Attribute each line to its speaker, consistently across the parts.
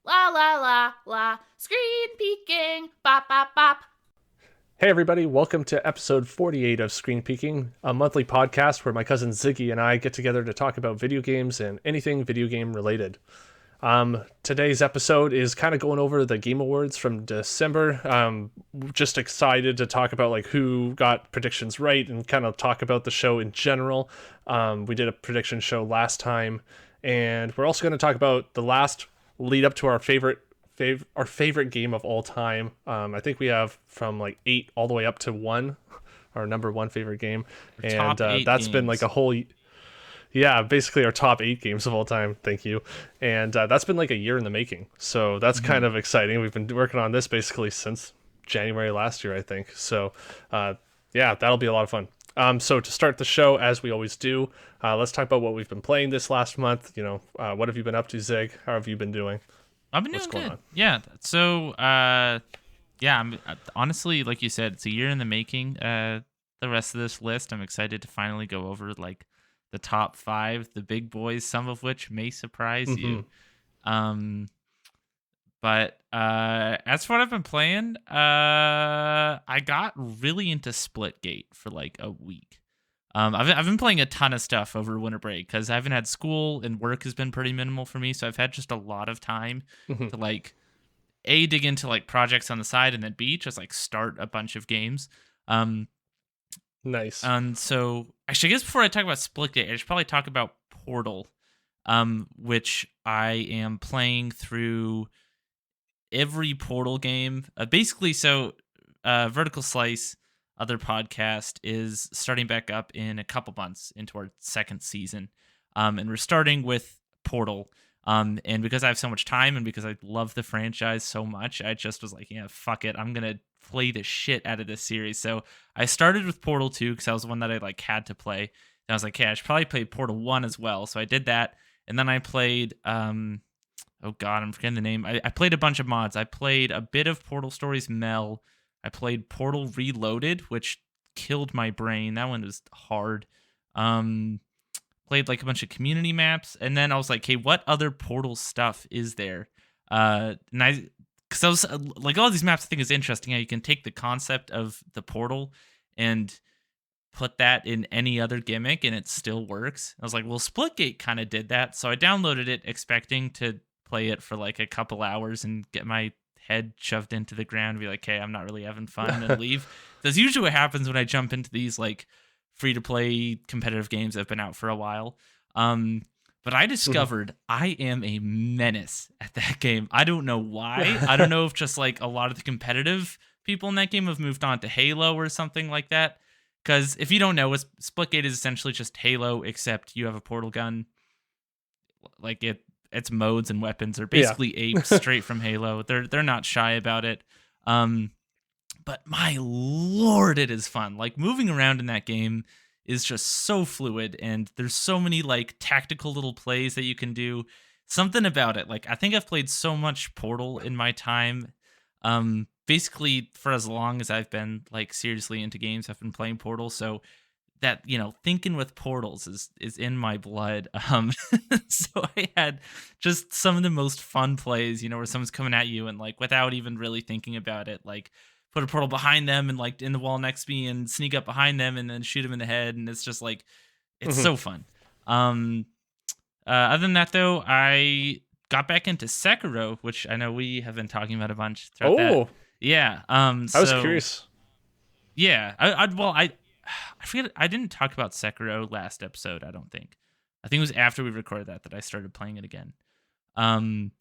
Speaker 1: La la la la. Screen peeking. Bop bop bop.
Speaker 2: Hey, everybody, welcome to episode 48 of Screen Peeking, a monthly podcast where my cousin Ziggy and I get together to talk about video games and anything video game related. Today's episode is kind of going over the Game Awards from December. Just excited to talk about like who got predictions right and kind of talk about the show in general. We did a prediction show last time, and we're also going to talk about the last lead up to our favorite game of all time. I think we have from like 8 all the way up to 1, our number 1 favorite game,
Speaker 3: Your
Speaker 2: and
Speaker 3: top eight
Speaker 2: that's been like
Speaker 3: games.
Speaker 2: a whole yeah, basically our top 8 games of all time. Thank you. And that's been like a year in the making. So that's
Speaker 3: hmm
Speaker 2: kind of exciting. We've been working on this basically since January last year, I think. So yeah, that'll be a lot of fun. So to start the show, as we always do, let's talk about what we've been playing this last month. What have you been up to, Zig? How have you been doing?
Speaker 3: I've been
Speaker 2: What's
Speaker 3: doing
Speaker 2: going
Speaker 3: good.
Speaker 2: on?
Speaker 3: Yeah. So, yeah, I'm honestly, like you said, it's a year in the making. The rest of this list, I'm excited to finally go over like the top 5, the big boys, some of which may surprise
Speaker 2: Hmm.
Speaker 3: you. Um, but as for what I've been playing, I got really into Splitgate for like a week. I've been playing a ton of stuff over winter break because I haven't had school and work has been pretty minimal for me, so I've had just a lot of time
Speaker 2: Hmm.
Speaker 3: to like dig into like projects on the side and then B, just like start a bunch of games. Um,
Speaker 2: Nice.
Speaker 3: and so actually, I guess before I talk about Splitgate, I should probably talk about Portal, which I am playing through every Portal game. Basically, so Vertical Slice, other podcast, is starting back up in a couple months into our second season. And we're starting with Portal. And because I have so much time and because I love the franchise so much, I just was like, yeah, fuck it. I'm going to play the shit out of this series. So I started with Portal 2 because that was the one that I like had to play. And I was like, hey, I should probably play Portal 1 as well. So I did that. And then I played oh god, I'm forgetting the name. I played a bunch of mods. I played a bit of Portal Stories Mel. I played Portal Reloaded, which killed my brain. That one was hard. Um, Played like a bunch of community maps, and then I was like, hey, what other Portal stuff is there? And I, because I was like, all these maps I think is interesting how you can take the concept of the portal and put that in any other gimmick and it still works. I was like, well, Splitgate kind of did that. So I downloaded it expecting to play it for like a couple hours and get my head shoved into the ground and be like, hey, I'm not really having fun and leave. That's usually what happens when I jump into these like free to play competitive games that have been out for a while. But I
Speaker 2: Hmm.
Speaker 3: discovered I am a menace at that game. I don't know why. I don't know if just like a lot of the competitive people in that game have moved on to Halo or something like that. Because if you don't know, Splitgate is essentially just Halo, except you have a portal gun. Like its modes and weapons are
Speaker 2: Yeah.
Speaker 3: basically aped straight from Halo. They're not shy about it. Um, but my lord, it is fun. Like moving around in that game is just so fluid, and there's so many like tactical little plays that you can do. Something about it. Like I think I've played so much Portal in my time. Basically for as long as I've been like seriously into games, I've been playing Portal. So that thinking with portals is in my blood. So I had just some of the most fun plays, where someone's coming at you and like without even really thinking about it, like put a portal behind them and like in the wall next to me and sneak up behind them and then shoot them in the head, and it's just like it's
Speaker 2: Hmm.
Speaker 3: so fun. um Other than that though, I got back into Sekiro, which I know we have been talking about a bunch throughout that.
Speaker 2: Oh,
Speaker 3: Yeah.
Speaker 2: I was
Speaker 3: So
Speaker 2: curious.
Speaker 3: yeah, I forget. I didn't talk about Sekiro last episode. I don't think. I think it was after we recorded that I started playing it again. Um,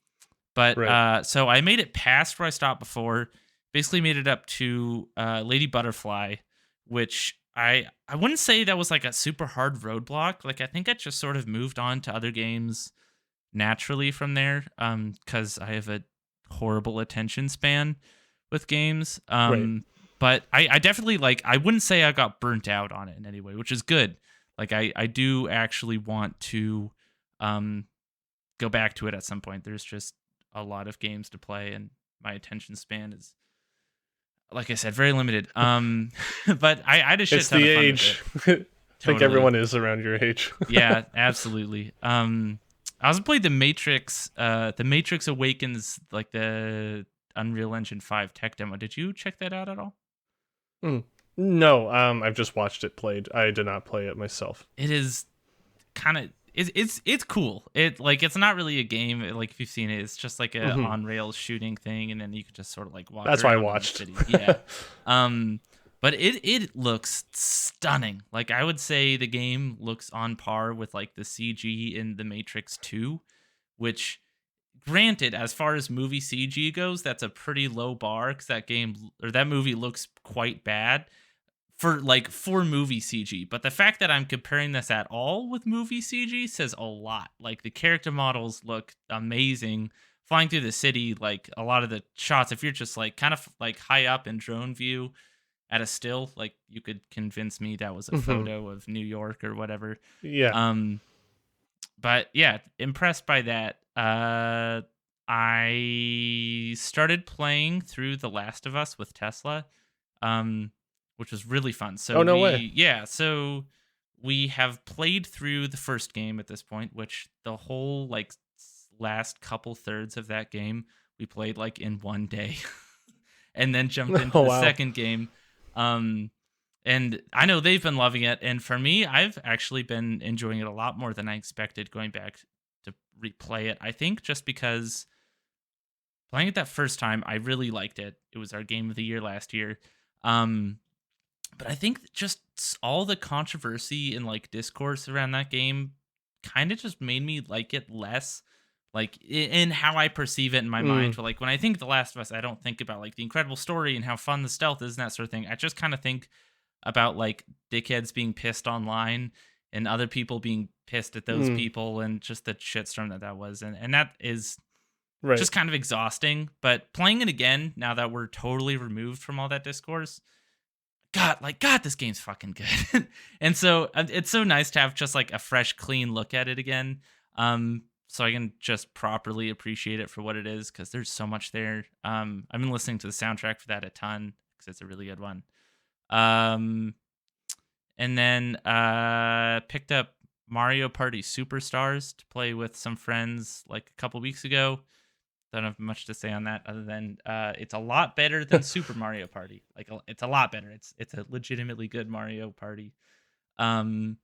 Speaker 3: but
Speaker 2: Right.
Speaker 3: so I made it past where I stopped before. Basically, made it up to Lady Butterfly, which I wouldn't say that was like a super hard roadblock. Like I think I just sort of moved on to other games naturally from there. Because I have a horrible attention span with games.
Speaker 2: Right.
Speaker 3: But I definitely like, I wouldn't say I got burnt out on it in any way, which is good. Like I do actually want to um go back to it at some point. There's just a lot of games to play and my attention span is, like I said, very limited. But I had a shit
Speaker 2: It's
Speaker 3: ton
Speaker 2: the
Speaker 3: of fun with it.
Speaker 2: age. I think
Speaker 3: Totally.
Speaker 2: everyone is around your age.
Speaker 3: Yeah, absolutely. I also played The Matrix Awakens, like the Unreal Engine 5 tech demo. Did you check that out at all?
Speaker 2: Mm. No, I've just watched it played. I did not play it myself.
Speaker 3: It is kind of it's cool. It's not really a game. Like if you've seen it, it's just like a
Speaker 2: Hmm.
Speaker 3: on rails shooting thing, and then you can just sort of like walk
Speaker 2: That's why I
Speaker 3: around in the
Speaker 2: watched.
Speaker 3: city. Yeah. But it looks stunning. Like I would say the game looks on par with like the CG in The Matrix 2, which granted, as far as movie CG goes, that's a pretty low bar because that movie looks quite bad for movie CG. But the fact that I'm comparing this at all with movie CG says a lot. Like the character models look amazing. Flying through the city, like a lot of the shots, if you're just like kind of like high up in drone view at a still, like you could convince me that was a
Speaker 2: Hmm.
Speaker 3: photo of New York or whatever.
Speaker 2: Yeah.
Speaker 3: Um, but yeah, impressed by that. I started playing through The Last of Us with Tesla, um, which was really fun.
Speaker 2: Oh, no way.
Speaker 3: So we have played through the first game at this point, which the whole like last couple thirds of that game we played like in one day, and then jumped into
Speaker 2: Oh,
Speaker 3: the
Speaker 2: wow.
Speaker 3: second game. Um, and I know they've been loving it. And for me, I've actually been enjoying it a lot more than I expected going back to replay it. I think just because playing it that first time, I really liked it. It was our game of the year last year. Um, but I think just all the controversy and like discourse around that game kind of just made me like it less. Like in how I perceive it in my mind.
Speaker 2: Mm.
Speaker 3: So like when I think The Last of Us, I don't think about like the incredible story and how fun the stealth is and that sort of thing. I just kind of think about like dickheads being pissed online and other people being pissed at those
Speaker 2: Mm.
Speaker 3: people and just the shitstorm that was. And that is
Speaker 2: Right.
Speaker 3: just kind of exhausting. But playing it again now that we're totally removed from all that discourse, God, this game's fucking good. And so it's so nice to have just like a fresh, clean look at it again. So I can just properly appreciate it for what it is because there's so much there. I've been listening to the soundtrack for that a ton because it's a really good one. Um, and then picked up Mario Party Superstars to play with some friends like a couple weeks ago. Don't have much to say on that other than it's a lot better than Super Mario Party. Like it's a lot better. It's a legitimately good Mario Party. Um,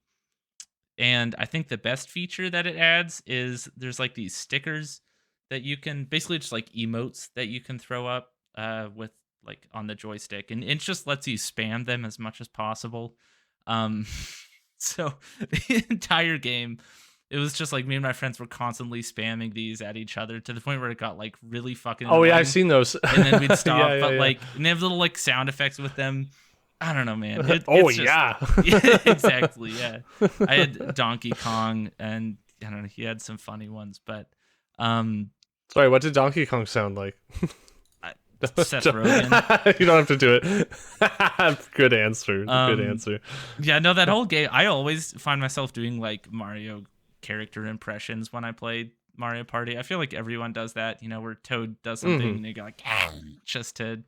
Speaker 3: and I think the best feature that it adds is there's like these stickers that you can basically just like emotes that you can throw up with like on the joystick, and it just lets you spam them as much as possible. Um, so the entire game, it was just like me and my friends were constantly spamming these at each other to the point where it got like really fucking
Speaker 2: Oh, yeah, I've
Speaker 3: annoying.
Speaker 2: seen those.
Speaker 3: And then we'd
Speaker 2: Yeah,
Speaker 3: stop,
Speaker 2: yeah,
Speaker 3: but
Speaker 2: yeah.
Speaker 3: like and they have little like sound effects with them. I don't know, man.
Speaker 2: Oh,
Speaker 3: It's just
Speaker 2: yeah.
Speaker 3: yeah, exactly. Yeah, I had Donkey Kong, and I don't know. He had some funny ones, but um,
Speaker 2: Sorry, what did Donkey Kong sound like?
Speaker 3: I- Seth Rogen.
Speaker 2: You don't have to do it. Good answer. Good
Speaker 3: Um,
Speaker 2: answer.
Speaker 3: yeah, no, that whole game. I always find myself doing like Mario character impressions when I play Mario Party. I feel like everyone does that. You know, where Toad does something
Speaker 2: Hmm.
Speaker 3: and they go like just to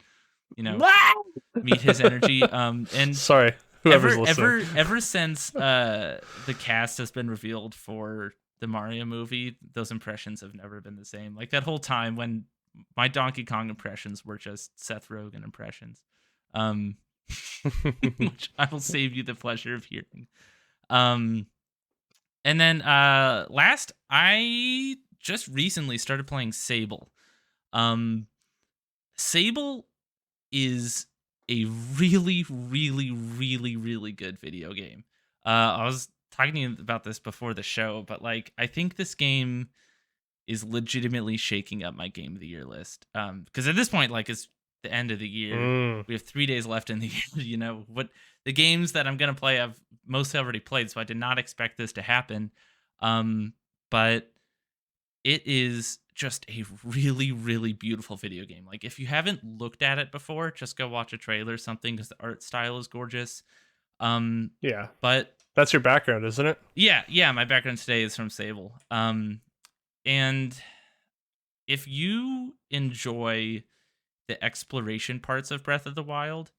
Speaker 3: meet his energy. And
Speaker 2: Sorry, whoever's listening.
Speaker 3: ever since the cast has been revealed for the Mario movie, those impressions have never been the same. Like that whole time when my Donkey Kong impressions were just Seth Rogen impressions, um, which I will save you the pleasure of hearing. Um, and then last, I just recently started playing Sable. Um, Sable is a really, really, really, really good video game. I was talking to you about this before the show, but like I think this game is legitimately shaking up my game of the year list. Because at this point, like it's the end of the year.
Speaker 2: Mm.
Speaker 3: We have 3 days left in the year. You know, what the games that I'm gonna play I've mostly already played, so I did not expect this to happen. But it is just a really, really beautiful video game. Like if you haven't looked at it before, just go watch a trailer or something because the art style is gorgeous. Um,
Speaker 2: Yeah,
Speaker 3: but
Speaker 2: that's your background, isn't it?
Speaker 3: yeah, my background today is from Sable. And if you enjoy the exploration parts of Breath of the Wild,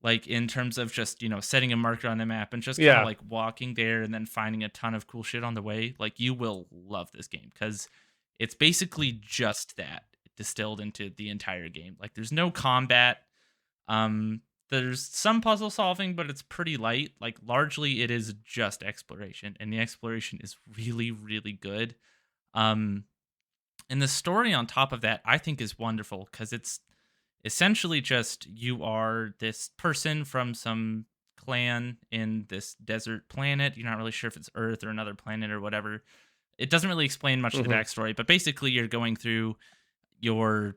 Speaker 3: like in terms of just, setting a marker on the map and just kind of
Speaker 2: Yeah.
Speaker 3: like walking there and then finding a ton of cool shit on the way, like you will love this game because it's basically just that distilled into the entire game. Like there's no combat. Um, there's some puzzle solving, but it's pretty light. Like largely it is just exploration, and the exploration is really, really good. Um, and the story on top of that, I think, is wonderful because it's essentially just you are this person from some clan in this desert planet. You're not really sure if it's Earth or another planet or whatever. It doesn't really explain much of the
Speaker 2: Hmm.
Speaker 3: backstory, but basically you're going through your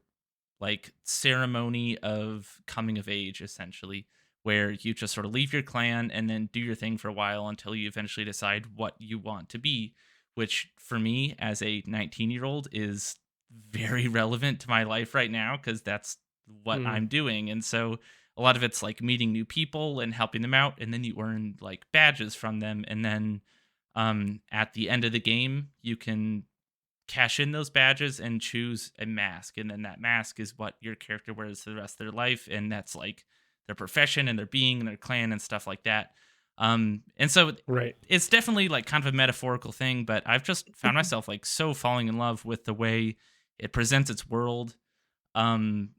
Speaker 3: like ceremony of coming of age, essentially, where you just sort of leave your clan and then do your thing for a while until you eventually decide what you want to be, which for me as a 19-year-old is very relevant to my life right now because that's what
Speaker 2: Mm.
Speaker 3: I'm doing. And so a lot of it's like meeting new people and helping them out, and then you earn like badges from them, and then at the end of the game you can cash in those badges and choose a mask, and then that mask is what your character wears for the rest of their life, and that's like their profession and their being and their clan and stuff like that. And so
Speaker 2: Right.
Speaker 3: it's definitely like kind of a metaphorical thing, but I've just found myself like so falling in love with the way it presents its world. um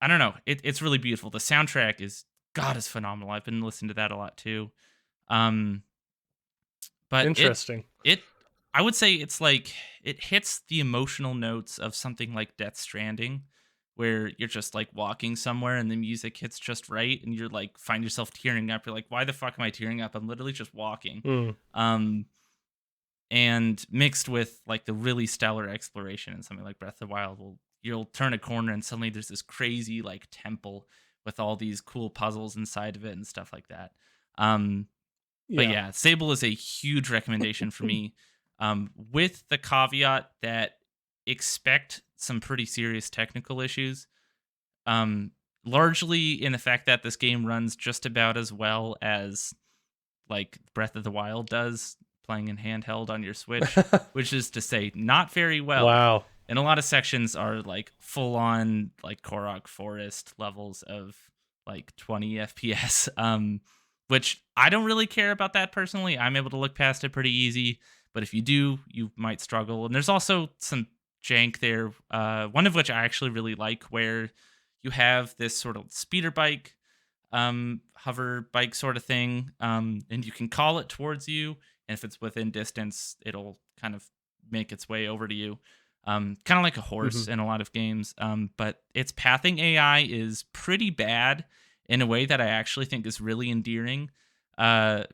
Speaker 3: I don't know, it's really beautiful. The soundtrack is, god, is phenomenal. I've been listening to that a lot too. um but
Speaker 2: Interesting.
Speaker 3: it I would say it's like it hits the emotional notes of something like Death Stranding, where you're just like walking somewhere and the music hits just right and you're like find yourself tearing up. You're like, why the fuck am I tearing up? I'm literally just walking.
Speaker 2: Mm.
Speaker 3: Um and mixed with like the really stellar exploration in something like Breath of the Wild, you'll turn a corner and suddenly there's this crazy like temple with all these cool puzzles inside of it and stuff like that. Um but
Speaker 2: Yeah.
Speaker 3: yeah, Sable is a huge recommendation for me, with the caveat that expect some pretty serious technical issues. Um, Largely in the fact that this game runs just about as well as like Breath of the Wild does, playing in handheld on your Switch, which is to say, not very well.
Speaker 2: Wow.
Speaker 3: And a lot of sections are like full on like Korok Forest levels of like 20 FPS. Which I don't really care about that personally. I'm able to look past it pretty easy, but if you do, you might struggle. And there's also some jank there, one of which I actually really like, where you have this sort of speeder bike, hover bike sort of thing, and you can call it towards you, and if it's within distance, it'll kind of make its way over to you. Kind of like a horse
Speaker 2: Hmm.
Speaker 3: in a lot of games, but its pathing AI is pretty bad in a way that I actually think is really endearing,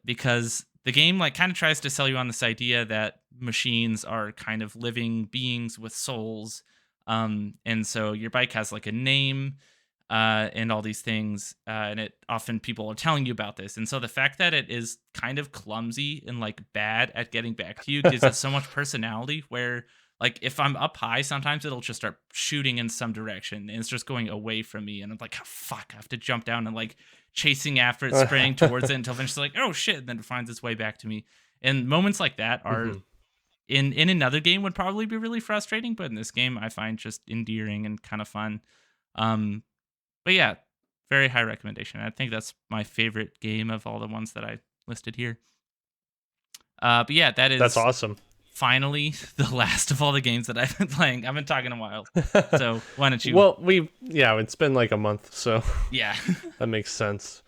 Speaker 3: because the game like kind of tries to sell you on this idea that machines are kind of living beings with souls, and so your bike has like a name, and all these things, and it often people are telling you about this, and so the fact that it is kind of clumsy and like bad at getting back to you gives it so much personality. Where like if I'm up high, sometimes it'll just start shooting in some direction and it's just going away from me, and I'm like, oh, fuck, I have to jump down and like chasing after it, spraying towards it until eventually like, oh shit, and then it finds its way back to me. And moments like that are
Speaker 2: Hmm.
Speaker 3: in another game would probably be really frustrating, but in this game I find just endearing and kind of fun. Um, but yeah, very high recommendation. I think that's my favorite game of all the ones that I listed here. But yeah, that
Speaker 2: That's
Speaker 3: is
Speaker 2: awesome.
Speaker 3: finally the last of all the games that I've been playing. I've been talking a while, so why don't you?
Speaker 2: Well, it's been like a month, so
Speaker 3: Yeah,
Speaker 2: that makes sense.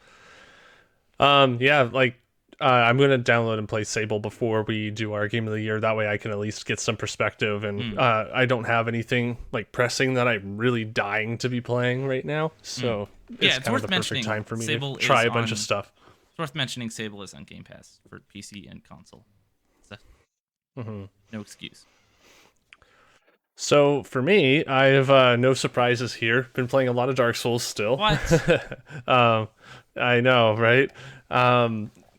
Speaker 2: Yeah, like I'm gonna download and play Sable before we do our game of the year. That way, I can at least get some perspective, and
Speaker 3: Mm,
Speaker 2: I don't have anything like pressing that I'm really dying to be playing right now.
Speaker 3: mm.
Speaker 2: So
Speaker 3: Yeah,
Speaker 2: it's
Speaker 3: it's
Speaker 2: kind of
Speaker 3: worth
Speaker 2: the
Speaker 3: mentioning.
Speaker 2: perfect time for me
Speaker 3: Sable
Speaker 2: to try
Speaker 3: is
Speaker 2: a bunch of
Speaker 3: on.
Speaker 2: stuff.
Speaker 3: It's worth mentioning. Sable is on Game Pass for PC and console. So
Speaker 2: Hmm.
Speaker 3: no excuse.
Speaker 2: So for me, I have no surprises here. Been playing a lot of Dark Souls still.
Speaker 3: What?
Speaker 2: um, I know, right?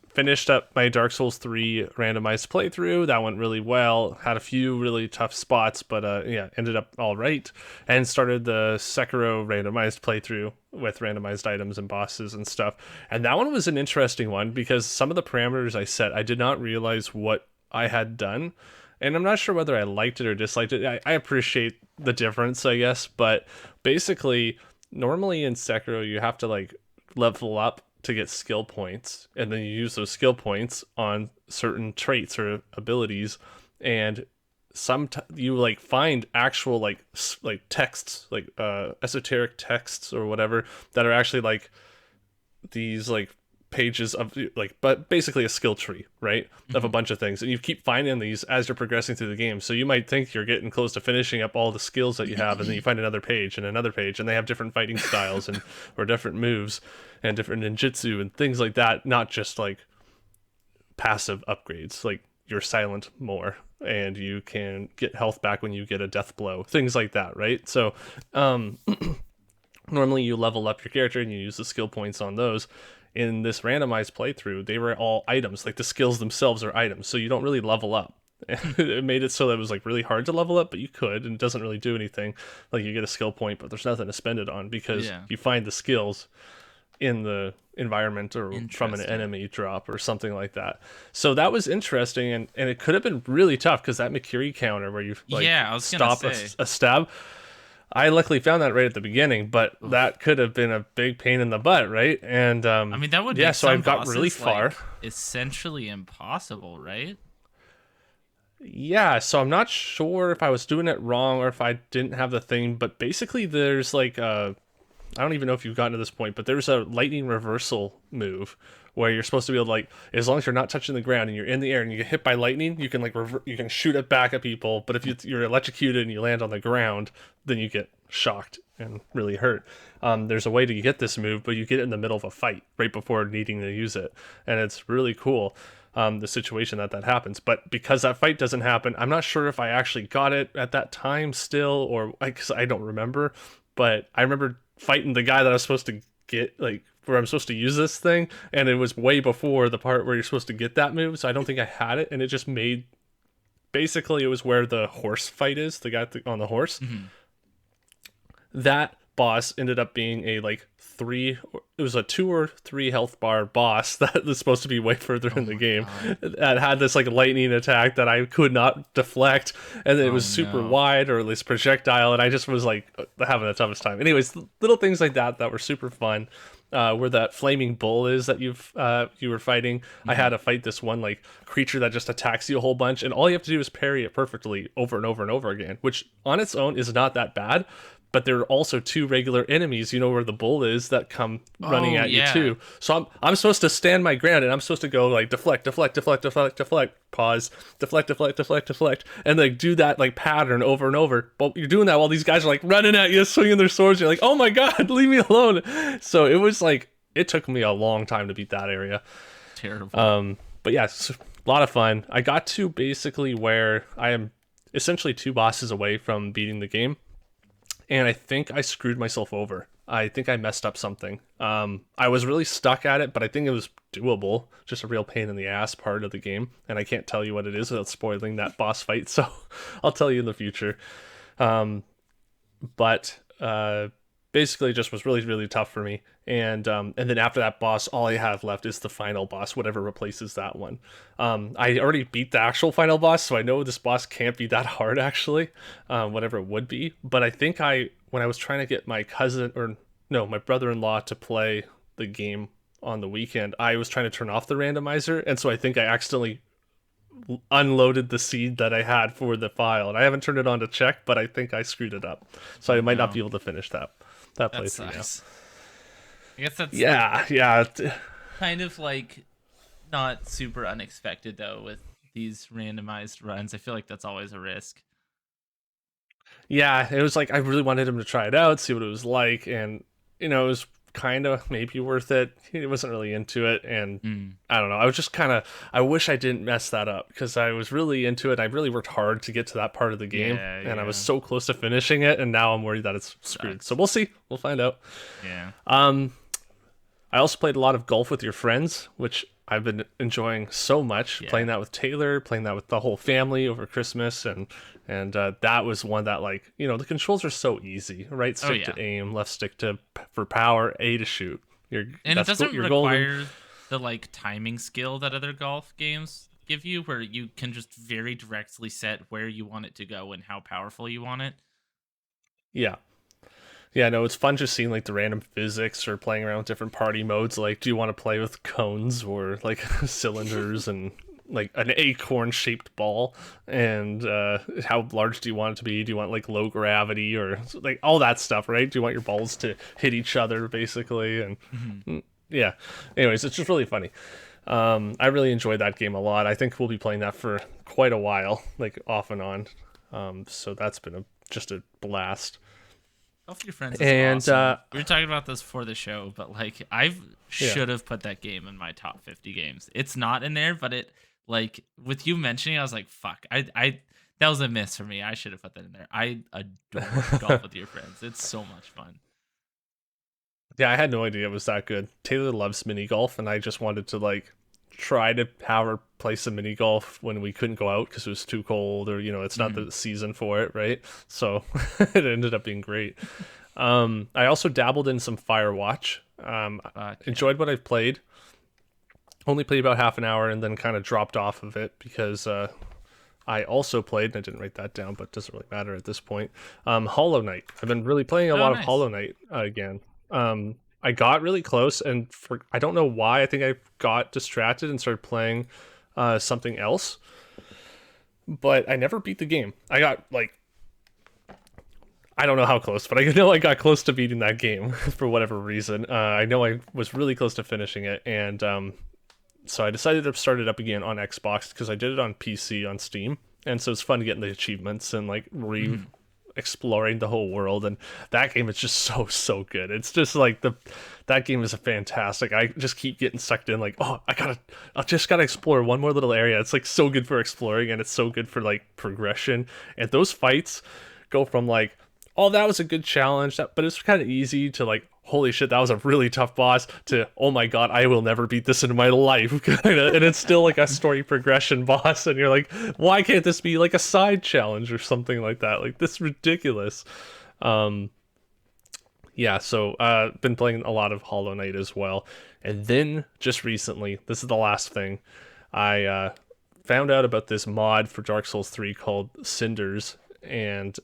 Speaker 2: Finished up my Dark Souls 3 randomized playthrough. That went really well. Had a few really tough spots, but yeah, ended up all right. And started the Sekiro randomized playthrough with randomized items and bosses and stuff. And that one was an interesting one because some of the parameters I set, I did not realize what I had done. And I'm not sure whether I liked it or disliked it. I appreciate the difference, I guess. But basically, normally in Sekiro, you have to like level up to get skill points, and then you use those skill points on certain traits or abilities, and you like find actual like texts, like esoteric texts or whatever, that are actually like these like pages of like, but basically a skill tree, right, of a bunch of things, and you keep finding these as you're progressing through the game. So you might think you're getting close to finishing up all the skills that you have, and then you find another page and another page, and they have different fighting styles and or different moves and different ninjutsu and things like that, not just like passive upgrades, like you're silent more and you can get health back when you get a death blow, things like that, right? So normally you level up your character and you use the skill points on those. In this randomized playthrough, they were all items, like the skills themselves are items, so you don't really level up. It made it so that it was like really hard to level up, but you could, and it doesn't really do anything. Like you get a skill point, but there's nothing to spend it on because you find the skills in the environment or from an enemy drop or something like that. So that was interesting, and it could have been really tough because that McCurry counter where you like
Speaker 3: I was
Speaker 2: stop
Speaker 3: gonna say.
Speaker 2: a stab. I luckily found that right at the beginning, but that could have been a big pain in the butt, right? And
Speaker 3: I mean, that would make
Speaker 2: so I
Speaker 3: some
Speaker 2: got really
Speaker 3: bosses,
Speaker 2: far.
Speaker 3: like, essentially impossible, right?
Speaker 2: Yeah, so I'm not sure if I was doing it wrong or if I didn't have the thing, but basically there's like I don't even know if you've gotten to this point, but there's a lightning reversal move where you're supposed to be able to, like, as long as you're not touching the ground and you're in the air and you get hit by lightning, you can like you can shoot it back at people. But if you're electrocuted and you land on the ground, then you get shocked and really hurt. There's a way to get this move, but you get it in the middle of a fight right before needing to use it, and it's really cool. The situation that happens, but because that fight doesn't happen, I'm not sure if I actually got it at that time still, or because I don't remember. But I remember fighting the guy that I was supposed to get, like where I'm supposed to use this thing, and it was way before the part where you're supposed to get that move, so I don't think I had it, and it just made, basically it was where the horse fight is, the guy on the horse. That boss ended up being a like it was a 2 or 3 health bar boss that was supposed to be way further in the game. That had this like lightning attack that I could not deflect, and it was super wide, or at least projectile, and I just was like having the toughest time. Anyways, little things like that were super fun. Where that flaming bull is that you were fighting, I had to fight this one like creature that just attacks you a whole bunch, and all you have to do is parry it perfectly over and over and over again, which on its own is not that bad. But there are also 2 regular enemies, where the bull is, that come running at you too. So I'm supposed to stand my ground, and I'm supposed to go like deflect, deflect, deflect, deflect, deflect, pause, deflect, deflect, deflect, deflect, and like do that like pattern over and over. But you're doing that while these guys are like running at you, swinging their swords. You're like, oh my god, leave me alone. So it was like, it took me a long time to beat that area.
Speaker 3: Terrible.
Speaker 2: But yeah, it's a lot of fun. I got to basically where I am essentially 2 bosses away from beating the game. And I think I screwed myself over. I think I messed up something. I was really stuck at it, but I think it was doable. Just a real pain in the ass part of the game. And I can't tell you what it is without spoiling that boss fight, so I'll tell you in the future. But basically it just was really, really tough for me. And then after that boss, all I have left is the final boss, whatever replaces that one. I already beat the actual final boss, so I know this boss can't be that hard, actually, whatever it would be. But I think when I was trying to get my my brother-in-law to play the game on the weekend, I was trying to turn off the randomizer, and so I think I accidentally unloaded the seed that I had for the file, and I haven't turned it on to check, but I think I screwed it up, so I might not be able to finish that playthrough now.
Speaker 3: I guess that's
Speaker 2: yeah.
Speaker 3: Kind of like not super unexpected though with these randomized runs. I feel like that's always a risk.
Speaker 2: Yeah, it was like I really wanted him to try it out, see what it was like, and it was kind of maybe worth it. He wasn't really into it, and I don't know. I was just I wish I didn't mess that up because I was really into it. I really worked hard to get to that part of the game, and I was so close to finishing it, and now I'm worried that it's screwed. So we'll see. We'll find out.
Speaker 3: Yeah.
Speaker 2: I also played a lot of golf with your friends, which I've been enjoying so much. Playing that with Taylor, playing that with the whole family over Christmas, and that was one that, like, the controls are so easy. Right stick to aim, left stick for power, A to shoot.
Speaker 3: And it doesn't require the like timing skill that other golf games give you, where you can just very directly set where you want it to go and how powerful you want it.
Speaker 2: Yeah. Yeah, no, it's fun just seeing like the random physics or playing around with different party modes. Like, do you want to play with cones or like cylinders and like an acorn shaped ball? And how large do you want it to be? Do you want like low gravity or like all that stuff, right? Do you want your balls to hit each other basically? And
Speaker 3: Mhm.
Speaker 2: yeah, anyways, it's just really funny. I really enjoyed that game a lot. I think we'll be playing that for quite a while, like off and on. So that's been just a blast.
Speaker 3: Golf with Your Friends is
Speaker 2: And
Speaker 3: awesome. We were talking about this for the show, but like I
Speaker 2: yeah.
Speaker 3: should have put that game in my top 50 games. It's not in there, but it like with you mentioning, I was like, fuck. I that was a miss for me. I should have put that in there. I adore Golf with Your Friends. It's so much fun.
Speaker 2: Yeah, I had no idea it was that good. Taylor loves mini golf, and I just wanted to like try to have her play some mini golf when we couldn't go out because it was too cold, or it's not
Speaker 3: Mhm.
Speaker 2: the season for it, right? So it ended up being great. I also dabbled in some Firewatch.
Speaker 3: Fuck yeah.
Speaker 2: Enjoyed what I've played. Only played about half an hour and then kind of dropped off of it because I also played, and I didn't write that down, but it doesn't really matter at this point. Hollow Knight. I've been really playing a
Speaker 3: Oh,
Speaker 2: lot of
Speaker 3: nice.
Speaker 2: Hollow Knight again. I got really close, and I don't know why. I think I got distracted and started playing something else, but I never beat the game. I got like I don't know how close, but I know I got close to beating that game for whatever reason. I know I was really close to finishing it, and so I decided to start it up again on Xbox because I did it on PC on Steam, and so it's fun getting the achievements and like
Speaker 3: Mhm.
Speaker 2: exploring the whole world. And that game is just so good. It's just like that game is fantastic. I just keep getting sucked in. Like, oh, I just gotta explore one more little area. It's like so good for exploring, and it's so good for like progression. And those fights go from like, oh, that was a good challenge, but it's kind of easy to like, holy shit, that was a really tough boss, to, oh my god, I will never beat this in my life. Kinda. And it's still like a story progression boss, and you're like, why can't this be like a side challenge or something like that? Like, this is ridiculous. Um, yeah, so been playing a lot of Hollow Knight as well. And then just recently, this is the last thing, I found out about this mod for Dark Souls 3 called Cinders, and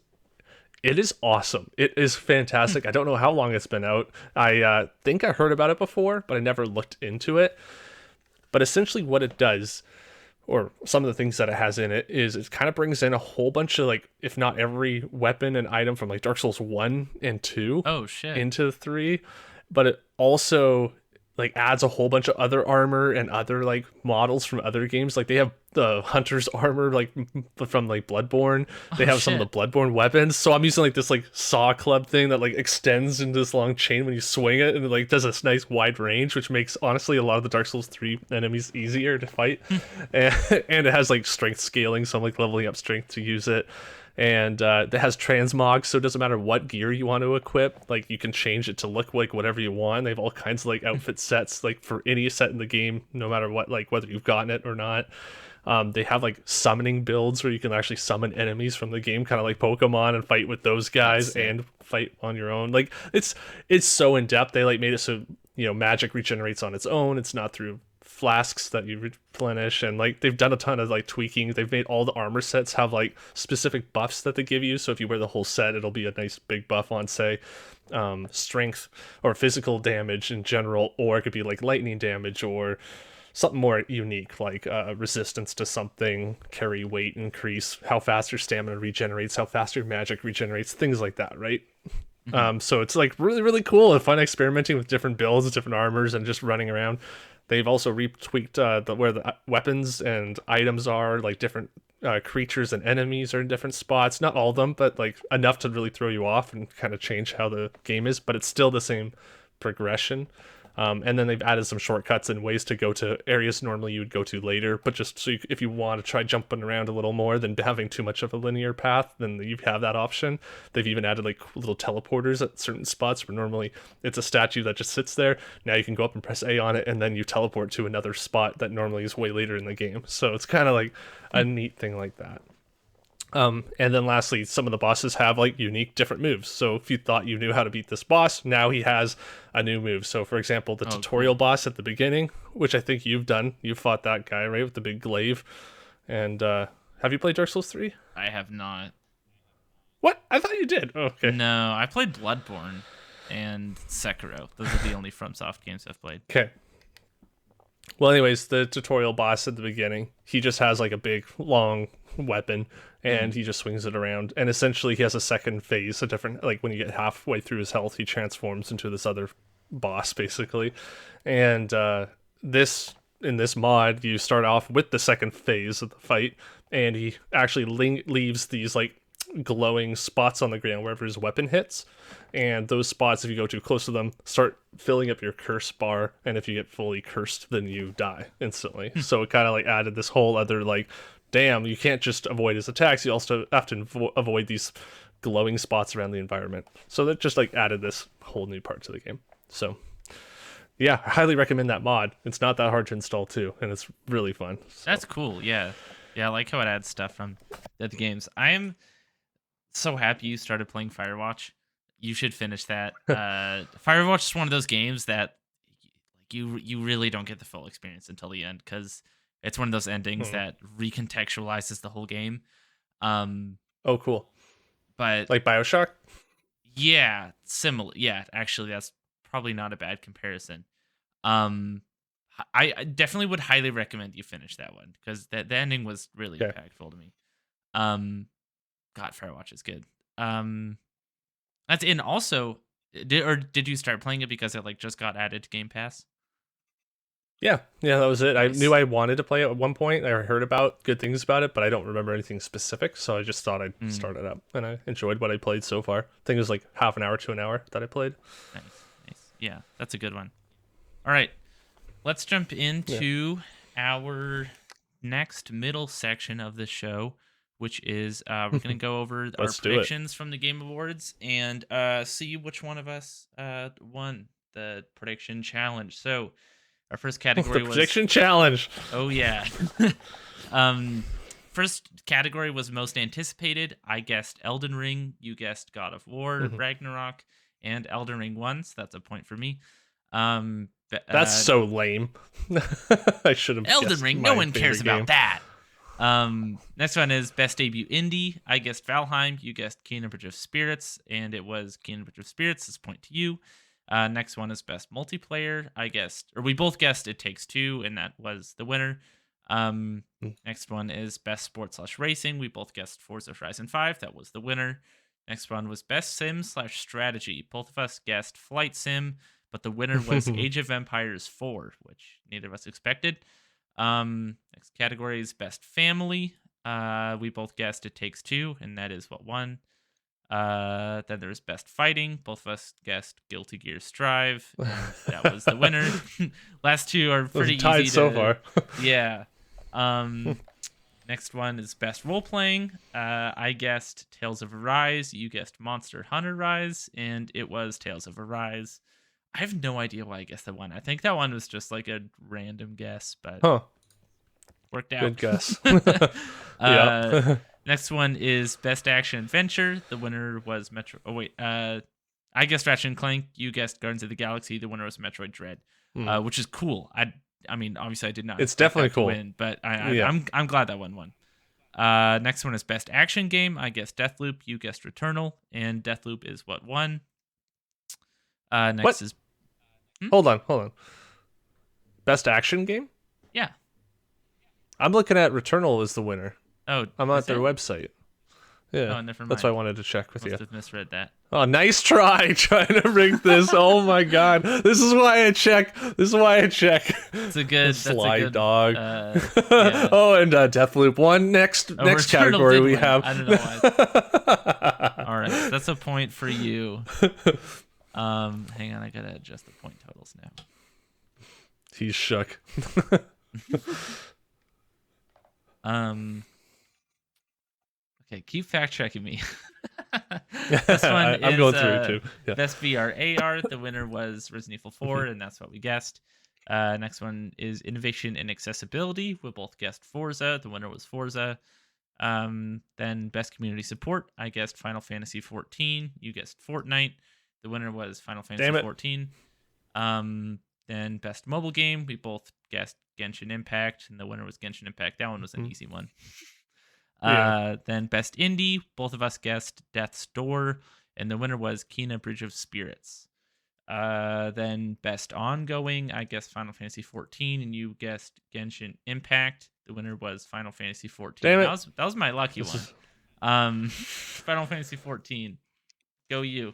Speaker 2: it is awesome. It is fantastic. I don't know how long it's been out. I think I heard about it before, but I never looked into it. But essentially, what it does, or some of the things that it has in it, is it kind of brings in a whole bunch of, like, if not every weapon and item from like Dark Souls 1 and 2
Speaker 3: Oh shit.
Speaker 2: into 3. But it also like adds a whole bunch of other armor and other like models from other games. Like they have the hunter's armor like from like Bloodborne. They
Speaker 3: Oh
Speaker 2: have some of the
Speaker 3: shit.
Speaker 2: Bloodborne weapons. So I'm using like this like saw club thing that like extends into this long chain when you swing it, and it like does this nice wide range, which makes honestly a lot of the Dark Souls 3 enemies easier to fight. and, and it has like strength scaling, so I'm like leveling up strength to use it. And it has transmog, so it doesn't matter what gear you want to equip, like you can change it to look like whatever you want. They have all kinds of like outfit sets, like for any set in the game, no matter what, like whether you've gotten it or not. They have like summoning builds where you can actually summon enemies from the game, kind of like Pokemon, and fight with those
Speaker 3: That's
Speaker 2: guys
Speaker 3: sick.
Speaker 2: and fight on your own. Like it's so in depth. They like made it so magic regenerates on its own. It's not through flasks that you replenish, and like they've done a ton of like tweaking. They've made all the armor sets have like specific buffs that they give you. So if you wear the whole set, it'll be a nice big buff on, say, strength or physical damage in general, or it could be like lightning damage or something more unique like resistance to something, carry weight increase, how fast your stamina regenerates, how fast your magic regenerates, things like that, right?
Speaker 3: Mhm.
Speaker 2: So it's like really, really cool and fun experimenting with different builds, different armors, and just running around. They've also retweaked where the weapons and items are, like different creatures and enemies are in different spots. Not all of them, but like enough to really throw you off and kind of change how the game is. But it's still the same progression. And then they've added some shortcuts and ways to go to areas normally you would go to later, but just so if you want to try jumping around a little more than having too much of a linear path, then you have that option. They've even added like little teleporters at certain spots where normally it's a statue that just sits there. Now you can go up and press A on it, and then you teleport to another spot that normally is way later in the game. So it's kind of like a neat thing like that. And then lastly, some of the bosses have like unique different moves. So if you thought you knew how to beat this boss, now he has a new move. So for example, the
Speaker 3: Oh
Speaker 2: tutorial
Speaker 3: cool.
Speaker 2: boss at the beginning, which I think you've done, you fought that guy, right, with the big glaive. And have you played Dark Souls 3?
Speaker 3: I have not.
Speaker 2: What? I thought you did. Oh, okay.
Speaker 3: No, I played Bloodborne and Sekiro. Those are the only FromSoft games I've played.
Speaker 2: Okay. Well, anyways, the tutorial boss at the beginning, he just has like a big, long weapon, and he just swings it around. And essentially, he has a second phase, a different, like when you get halfway through his health, he transforms into this other boss, basically. And in this mod, you start off with the second phase of the fight, and he actually leaves these like glowing spots on the ground wherever his weapon hits, and those spots, if you go too close to them, start filling up your curse bar, and if you get fully cursed, then you die instantly. So it kind of like added this whole other like, damn, you can't just avoid his attacks, you also have to avoid these glowing spots around the environment. So that just like added this whole new part to the game. So yeah, I highly recommend that mod. It's not that hard to install too, and it's really fun. So.
Speaker 3: That's cool. Yeah, I like how it adds stuff from the other games. I'm so happy you started playing Firewatch. You should finish that. Firewatch is one of those games that you really don't get the full experience until the end, because it's one of those endings that recontextualizes the whole game.
Speaker 2: Oh, cool.
Speaker 3: But
Speaker 2: like BioShock?
Speaker 3: Yeah, similar. Yeah, actually, that's probably not a bad comparison. I definitely would highly recommend you finish that one, because the ending was really impactful to me. God, Firewatch is good. That's in also. Did you start playing it because it like just got added to Game Pass?
Speaker 2: Yeah, that was it.
Speaker 3: Nice.
Speaker 2: I knew I wanted to play it at one point. I heard about good things about it, but I don't remember anything specific, so I just thought I'd start it up, and I enjoyed what I played so far. I think it was like half an hour to an hour that I played.
Speaker 3: Nice. Yeah, that's a good one. All right, let's jump into our next middle section of the show, which is we're going to go over our predictions from the Game Awards and see which one of us won the prediction challenge. So our first category was
Speaker 2: prediction challenge.
Speaker 3: Oh yeah. First category was most anticipated. I guessed Elden Ring. You guessed God of War, Ragnarok, and Elden Ring won, so that's a point for me.
Speaker 2: That's so lame. I should have.
Speaker 3: Elden Ring. No one cares about that. Next one is best debut indie. I guessed Valheim. You guessed Kingdom Bridge of Spirits, and it was Kingdom Bridge of Spirits. This point to you. Next one is best multiplayer. We both guessed It Takes Two, and that was the winner. Next one is best sport/racing. We both guessed Forza Horizon 5. That was the winner. Next one was best sim/strategy. Both of us guessed Flight Sim, but the winner was Age of Empires 4, which neither of us expected. Next category is best family. We both guessed It Takes Two, and that is what won. Then there's best fighting. Both of us guessed Guilty Gear Strive. And that was the winner. Last two are pretty
Speaker 2: tied
Speaker 3: easy
Speaker 2: so far.
Speaker 3: Yeah. Next one is best role playing. I guessed Tales of Arise. You guessed Monster Hunter Rise, and it was Tales of Arise. I have no idea why I guessed that one. I think that one was just like a random guess, but worked out.
Speaker 2: Good guess.
Speaker 3: Next one is best action adventure. The winner was Metro. Oh wait, I guessed Ratchet and Clank. You guessed Guardians of the Galaxy. The winner was Metroid Dread, which is cool. I mean, obviously, I did not.
Speaker 2: It's definitely cool.
Speaker 3: Win, but I'm glad that one won. Next one is best action game. I guessed Deathloop. You guessed Returnal, and Deathloop is what won. Next is.
Speaker 2: Hold on. Best action game?
Speaker 3: Yeah.
Speaker 2: I'm looking at Returnal as the winner.
Speaker 3: Oh,
Speaker 2: I'm at their website. Yeah.
Speaker 3: Oh, never mind.
Speaker 2: That's why I wanted to check with you.
Speaker 3: Must have misread that.
Speaker 2: Oh, nice try trying to rig this. Oh my god. This is why I check.
Speaker 3: It's a good
Speaker 2: Sly dog.
Speaker 3: Yeah.
Speaker 2: Oh, and Deathloop 1. Next category we have.
Speaker 3: I don't know why. All right, that's a point for you. Hang on, I gotta adjust the point totals now.
Speaker 2: He's shook.
Speaker 3: Okay, keep fact checking me. This one
Speaker 2: I'm going through it too. Yeah.
Speaker 3: Best VR AR. The winner was Resident Evil 4, and that's what we guessed. Next one is innovation and accessibility. We both guessed Forza. The winner was Forza. Then best community support. I guessed Final Fantasy 14. You guessed Fortnite. The winner was Final Fantasy 14. Then best mobile game. We both guessed Genshin Impact, and the winner was Genshin Impact. That one was an easy one. Then best indie, both of us guessed Death's Door, and the winner was Kena Bridge of Spirits. Then best ongoing, I guessed Final Fantasy 14, and you guessed Genshin Impact. The winner was Final Fantasy 14.
Speaker 2: Damn it.
Speaker 3: That was my lucky one. Final Fantasy 14. Go you.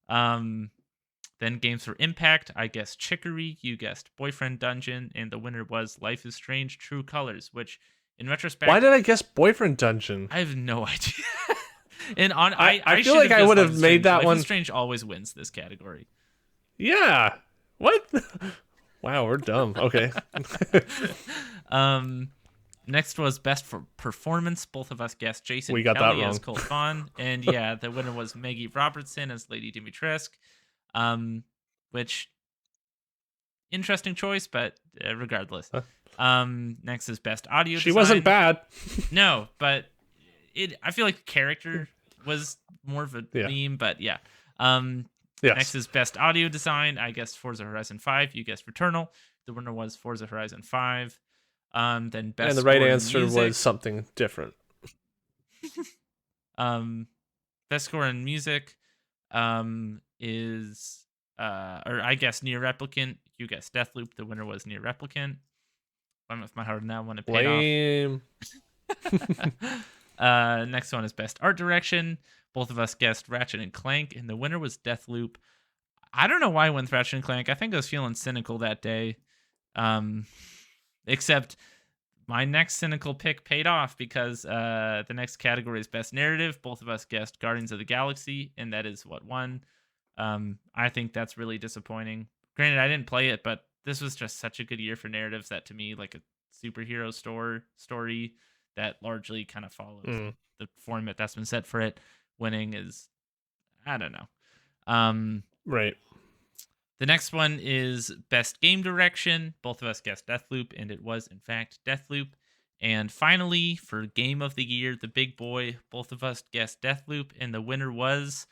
Speaker 3: Then games for Impact, I guessed Chicory, you guessed Boyfriend Dungeon, and the winner was Life is Strange True Colors, which in retrospect,
Speaker 2: Why did I guess Boyfriend Dungeon?
Speaker 3: I have no idea. And
Speaker 2: I feel like I would have made that
Speaker 3: Life
Speaker 2: one.
Speaker 3: is Strange always wins this category.
Speaker 2: Yeah. What? Wow, we're dumb. Okay.
Speaker 3: Next was best for performance. Both of us guessed Jason
Speaker 2: We got
Speaker 3: Kelly
Speaker 2: that
Speaker 3: as
Speaker 2: wrong.
Speaker 3: Colt Vaughn, and yeah, the winner was Maggie Robertson as Lady Dimitrescu. Which interesting choice, but regardless. Next is best audio.
Speaker 2: She
Speaker 3: design.
Speaker 2: wasn't bad.
Speaker 3: No, but I feel like the character was more of a
Speaker 2: Yeah.
Speaker 3: meme, but yeah.
Speaker 2: Yes.
Speaker 3: Next is best audio design. I guessed Forza Horizon 5. You guessed Returnal. The winner was Forza Horizon 5. Then best
Speaker 2: And the right
Speaker 3: score in
Speaker 2: answer
Speaker 3: music.
Speaker 2: was something different.
Speaker 3: Best score in music is or I guess Near Replicant. You guessed Deathloop. The winner was Near Replicant. I'm with my heart on that one. It paid
Speaker 2: Blame.
Speaker 3: off. Next one is best art direction. Both of us guessed Ratchet and Clank, and the winner was Deathloop. I don't know why I went with Ratchet and Clank. I think I was feeling cynical that day. Except my next cynical pick paid off because the next category is best narrative. Both of us guessed Guardians of the Galaxy, and that is what won. I think that's really disappointing. Granted, I didn't play it, but this was just such a good year for narratives that to me, like a superhero story that largely kind of follows the format that's been set for it, winning is, I don't know.
Speaker 2: Right.
Speaker 3: The next one is best game direction. Both of us guessed Deathloop, and it was in fact Deathloop. And finally, for game of the year, the big boy, both of us guessed Deathloop, and the winner was,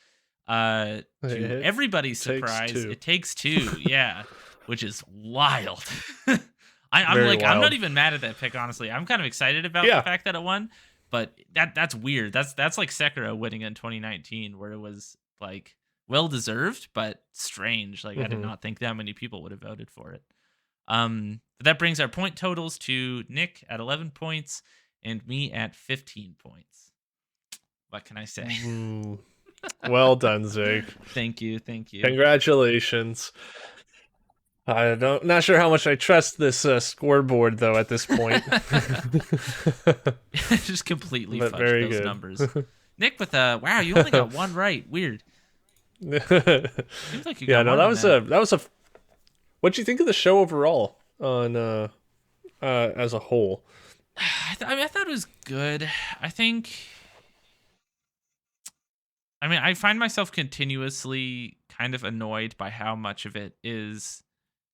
Speaker 3: to everybody's surprise, It Takes Two. Yeah, which is wild. I'm like, wild. I'm not even mad at that pick, honestly. I'm kind of excited about the fact that it won, but that's weird. That's like Sekiro winning in 2019, where it was like well deserved, but strange. Like I did not think that many people would have voted for it. But that brings our point totals to Nick at 11 points and me at 15 points. What can I say?
Speaker 2: Well done, Zig.
Speaker 3: Thank you.
Speaker 2: Congratulations. Not sure how much I trust this scoreboard though at this point.
Speaker 3: Just completely
Speaker 2: but
Speaker 3: fudged
Speaker 2: very
Speaker 3: those
Speaker 2: good.
Speaker 3: numbers. Nick with wow, you only got one right. Weird. Seems like you got
Speaker 2: that was a. What'd you think of the show overall on as a whole?
Speaker 3: I thought it was good. I find myself continuously kind of annoyed by how much of it is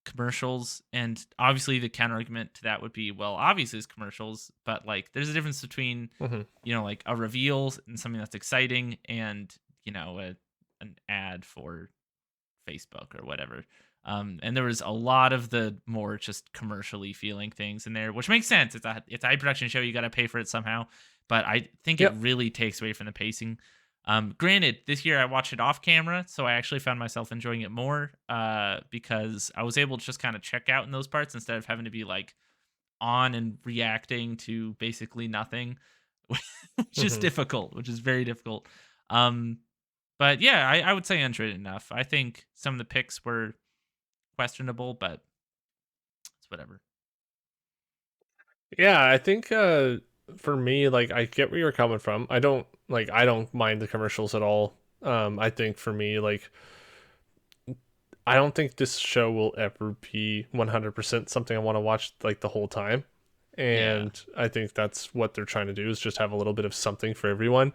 Speaker 3: commercials, and obviously the counter argument to that would be, well, obviously it's commercials, but like there's a difference between like a reveal and something that's exciting and an ad for Facebook or whatever. And there was a lot of the more just commercially feeling things in there, which makes sense. It's a high production show, you got to pay for it somehow, but I think it really takes away from the pacing. Granted, this year I watched it off camera, so I actually found myself enjoying it more because I was able to just kind of check out in those parts instead of having to be like on and reacting to basically nothing, which is difficult, which is very difficult. But yeah, I would say I enjoyed it enough. I think some of the picks were questionable, but it's whatever.
Speaker 2: Yeah, I think for me, like, I get where you're coming from. I don't mind the commercials at all. I think for me, like, I don't think this show will ever be 100% something I want to watch like the whole time. And I think that's what they're trying to do, is just have a little bit of something for everyone.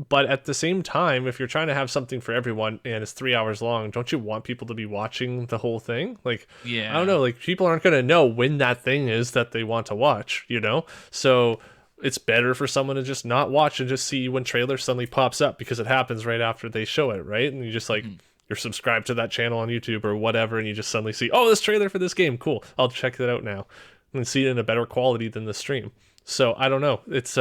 Speaker 2: But at the same time, if you're trying to have something for everyone and it's 3 hours long, don't you want people to be watching the whole thing? Like, I don't know, like people aren't going to know when that thing is that they want to watch, So it's better for someone to just not watch and just see when trailer suddenly pops up, because it happens right after they show it, right? And you just like, you're subscribed to that channel on YouTube or whatever, and you just suddenly see, oh, this trailer for this game, cool, I'll check that out now. And see it in a better quality than the stream. So I don't know. It's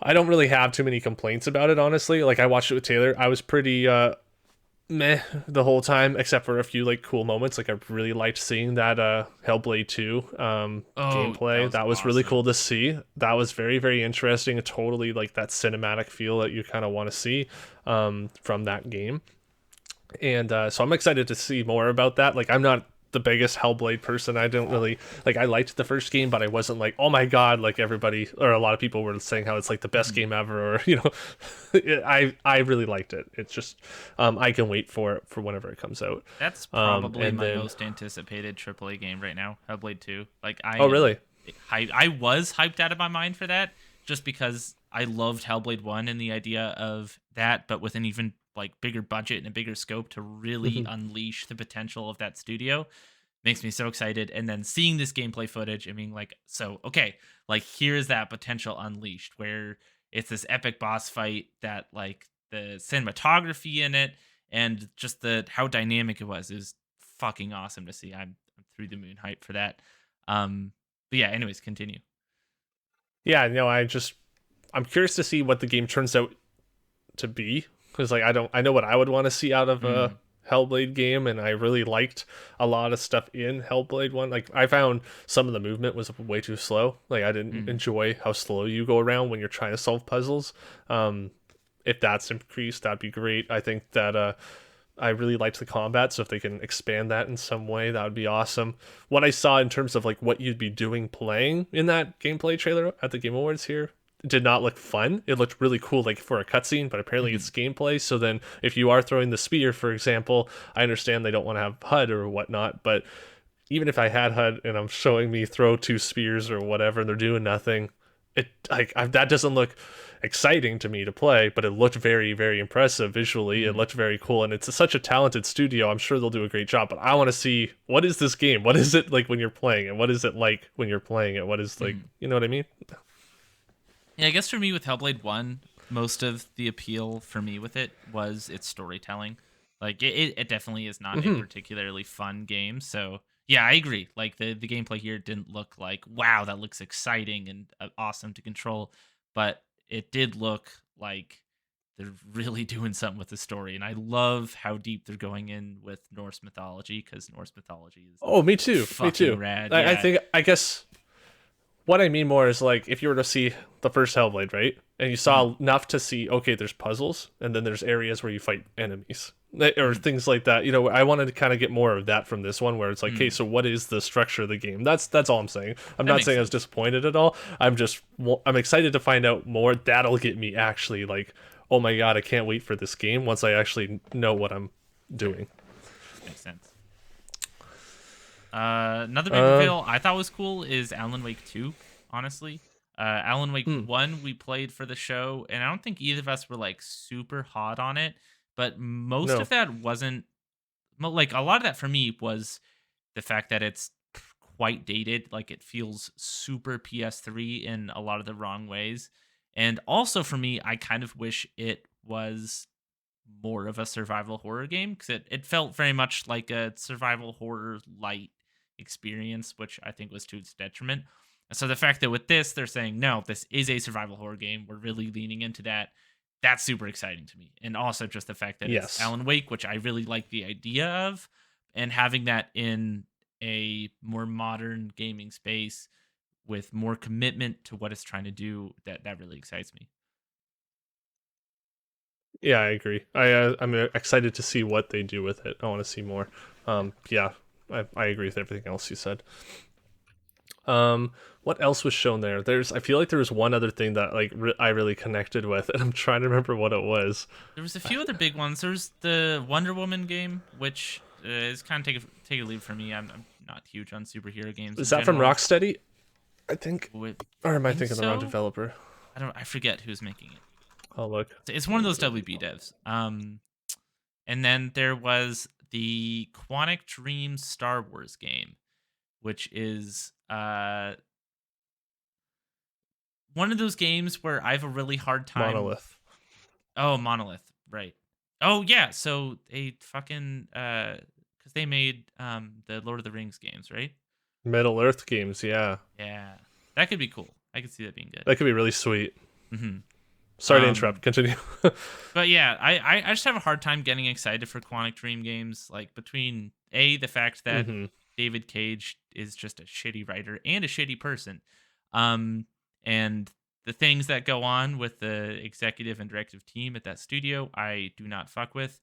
Speaker 2: I don't really have too many complaints about it, honestly. Like I watched it with Taylor. I was pretty meh the whole time, except for a few like cool moments. Like I really liked seeing that Hellblade 2
Speaker 3: Oh, that
Speaker 2: gameplay.
Speaker 3: was
Speaker 2: That was really cool
Speaker 3: awesome.
Speaker 2: to see. That was very, very interesting. Totally like that cinematic feel that you kind of want to see from that game. And so I'm excited to see more about that. Like I'm not the biggest Hellblade person. I don't really like. I liked the first game, but I wasn't like, oh my god, like everybody or a lot of people were saying how it's like the best
Speaker 3: Mhm.
Speaker 2: game ever, or I really liked it. It's just I can wait for it for whenever it comes out.
Speaker 3: That's probably
Speaker 2: And
Speaker 3: my
Speaker 2: then
Speaker 3: most anticipated AAA game right now, Hellblade 2. Like
Speaker 2: oh really?
Speaker 3: I was hyped out of my mind for that just because I loved Hellblade 1 and the idea of that, but with an even like bigger budget and a bigger scope to really
Speaker 2: Mhm.
Speaker 3: unleash the potential of that studio makes me so excited. And then seeing this gameplay footage, I mean, like, so okay, like here's that potential unleashed where it's this epic boss fight that like the cinematography in it and just the how dynamic it was is fucking awesome to see. I'm through the moon hype for that. But yeah, anyways, continue.
Speaker 2: Yeah, no, I'm curious to see what the game turns out to be because like I know what I would want to see out of a
Speaker 3: Mm,
Speaker 2: Hellblade game, and I really liked a lot of stuff in Hellblade 1. Like I found some of the movement was way too slow. Like I didn't
Speaker 3: mm,
Speaker 2: enjoy how slow you go around when you're trying to solve puzzles. um if that's increased, that'd be great. I think that I really liked the combat, so if they can expand that in some way, that would be awesome. What I saw in terms of like what you'd be doing playing in that gameplay trailer at the Game Awards here did not look fun. It looked really cool like for a cutscene, but apparently
Speaker 3: mhm,
Speaker 2: it's gameplay. So then if you are throwing the spear, for example, I understand they don't want to have HUD or whatnot, but even if I had HUD and I'm showing me throw two spears or whatever and they're doing nothing, that doesn't look exciting to me to play, but it looked very, very impressive visually. It
Speaker 3: mhm,
Speaker 2: looked very cool, and it's such a talented studio. I'm sure they'll do a great job. But I want to see what is this game? What is it like when you're playing it? What is it like when you're playing it? What is like,
Speaker 3: mhm.
Speaker 2: you know what I mean?
Speaker 3: Yeah, I guess for me with Hellblade 1, most of the appeal for me with it was its storytelling. Like it definitely is not a
Speaker 2: Hmm.
Speaker 3: particularly fun game. So yeah, I agree. Like the gameplay here didn't look like wow, that looks exciting and awesome to control, but it did look like they're really doing something with the story. And I love how deep they're going in with Norse mythology because Norse mythology is
Speaker 2: Oh, me too. Me
Speaker 3: fucking
Speaker 2: too.
Speaker 3: rad.
Speaker 2: I
Speaker 3: Yeah.
Speaker 2: think I guess what I mean more is like if you were to see the first Hellblade, right? And you
Speaker 3: Mhm,
Speaker 2: saw enough to see, okay, there's puzzles, and then there's areas where you fight enemies. Or
Speaker 3: mhm,
Speaker 2: things like that. I wanted to kind of get more of that from this one, where it's like, okay,
Speaker 3: mhm.
Speaker 2: so what is the structure of the game? That's all I'm saying. I'm
Speaker 3: That
Speaker 2: not
Speaker 3: makes
Speaker 2: saying I was
Speaker 3: sense.
Speaker 2: disappointed at all. I'm excited to find out more. That'll get me actually like, oh my god, I can't wait for this game once I actually know what I'm doing.
Speaker 3: Makes sense. Another big
Speaker 2: Um,
Speaker 3: reveal I thought was cool is Alan Wake 2, honestly. Alan Wake
Speaker 2: hmm,
Speaker 3: 1 we played for the show, and I don't think either of us were like super hot on it, but most of
Speaker 2: no,
Speaker 3: that wasn't like a lot of that for me was the fact that it's quite dated, like it feels super PS3 in a lot of the wrong ways. And also for me, I kind of wish it was more of a survival horror game because it felt very much like a survival horror light experience, which I think was to its detriment. And so the fact that with this, they're saying, no, this is a survival horror game, we're really leaning into that. That's super exciting to me. And also just the fact that it's
Speaker 2: yes.
Speaker 3: Alan Wake, which I really like the idea of, and having that in a more modern gaming space with more commitment to what it's trying to do, that really excites me.
Speaker 2: Yeah, I agree. I'm excited to see what they do with it. I want to see more. Yeah, I agree with everything else you said. What else was shown there? I feel like there was one other thing that like I really connected with, and I'm trying to remember what it was.
Speaker 3: There was a few other big ones. There's the Wonder Woman game, which is kind of take a leave for me. I'm not huge on superhero games
Speaker 2: Is
Speaker 3: in
Speaker 2: that from
Speaker 3: general.
Speaker 2: Rocksteady? I think,
Speaker 3: Would
Speaker 2: or am I
Speaker 3: think
Speaker 2: thinking the wrong
Speaker 3: so.
Speaker 2: developer?
Speaker 3: I forget who's making it.
Speaker 2: I'll look.
Speaker 3: It's one of those WB devs. And then there was the Quantic Dream Star Wars game, which is one of those games where I have a really hard time.
Speaker 2: Monolith,
Speaker 3: Oh, Monolith, right? Oh yeah, so they fucking because they made the Lord of the Rings games, right?
Speaker 2: Middle Earth games. Yeah,
Speaker 3: Yeah, that could be cool. I could see that being good.
Speaker 2: that could be really sweet.
Speaker 3: Hmm
Speaker 2: Sorry to interrupt. Continue.
Speaker 3: But yeah, I just have a hard time getting excited for Quantic Dream games. Like between the fact that
Speaker 2: Hmm.
Speaker 3: David Cage is just a shitty writer and a shitty person, um, and the things that go on with the executive and directive team at that studio, I do not fuck with.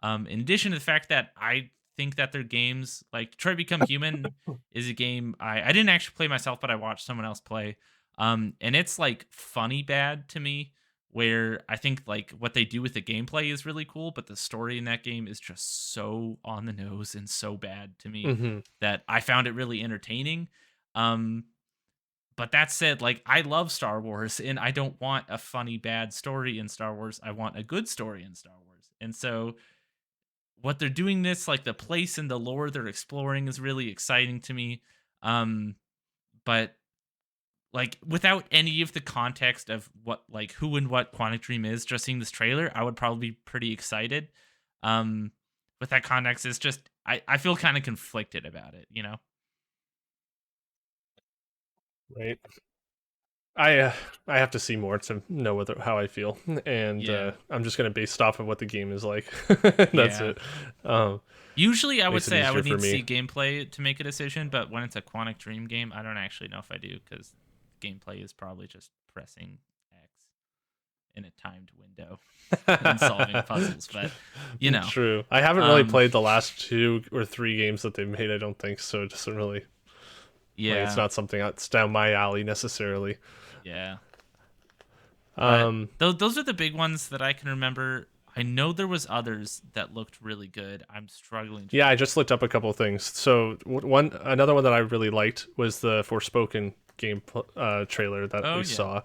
Speaker 3: In addition to the fact that I think that their games, like Detroit Become Human, is a game I didn't actually play myself, but I watched someone else play. And it's like funny bad to me, where I think like what they do with the gameplay is really cool, but the story in that game is just so on the nose and so bad to me
Speaker 2: Hmm.
Speaker 3: that I found it really entertaining. Um, but that said, like I love Star Wars and I don't want a funny bad story in Star Wars. I want a good story in Star Wars. And so what they're doing this, like the place and the lore they're exploring is really exciting to me. Um, but like without any of the context of what like who and what Quantic Dream is, just seeing this trailer, I would probably be pretty excited. Um, with that context, it's just I feel kind of conflicted about it, you know?
Speaker 2: Right. I have to see more to know how I feel, and
Speaker 3: Yeah.
Speaker 2: I'm just gonna base it off of what the game is like. That's
Speaker 3: Yeah.
Speaker 2: it. Um,
Speaker 3: Usually I would
Speaker 2: Makes it
Speaker 3: say I
Speaker 2: easier
Speaker 3: would
Speaker 2: for
Speaker 3: need to see
Speaker 2: me.
Speaker 3: gameplay to make a decision, but when it's a Quantic Dream game, I don't actually know if I do because gameplay is probably just pressing X in a timed window and solving puzzles. But you know,
Speaker 2: True. I haven't really
Speaker 3: um,
Speaker 2: played the last 2 or 3 games that they've made. I don't think so. It doesn't really like it's
Speaker 3: yeah,
Speaker 2: not something that's down my alley necessarily.
Speaker 3: yeah. But
Speaker 2: Um,
Speaker 3: those are the big ones that I can remember. I know there was others that looked really good. I'm struggling to
Speaker 2: yeah, I
Speaker 3: remember.
Speaker 2: just looked up a couple of things. So another one that I really liked was the Forspoken game trailer that
Speaker 3: Oh
Speaker 2: we
Speaker 3: yeah.
Speaker 2: saw.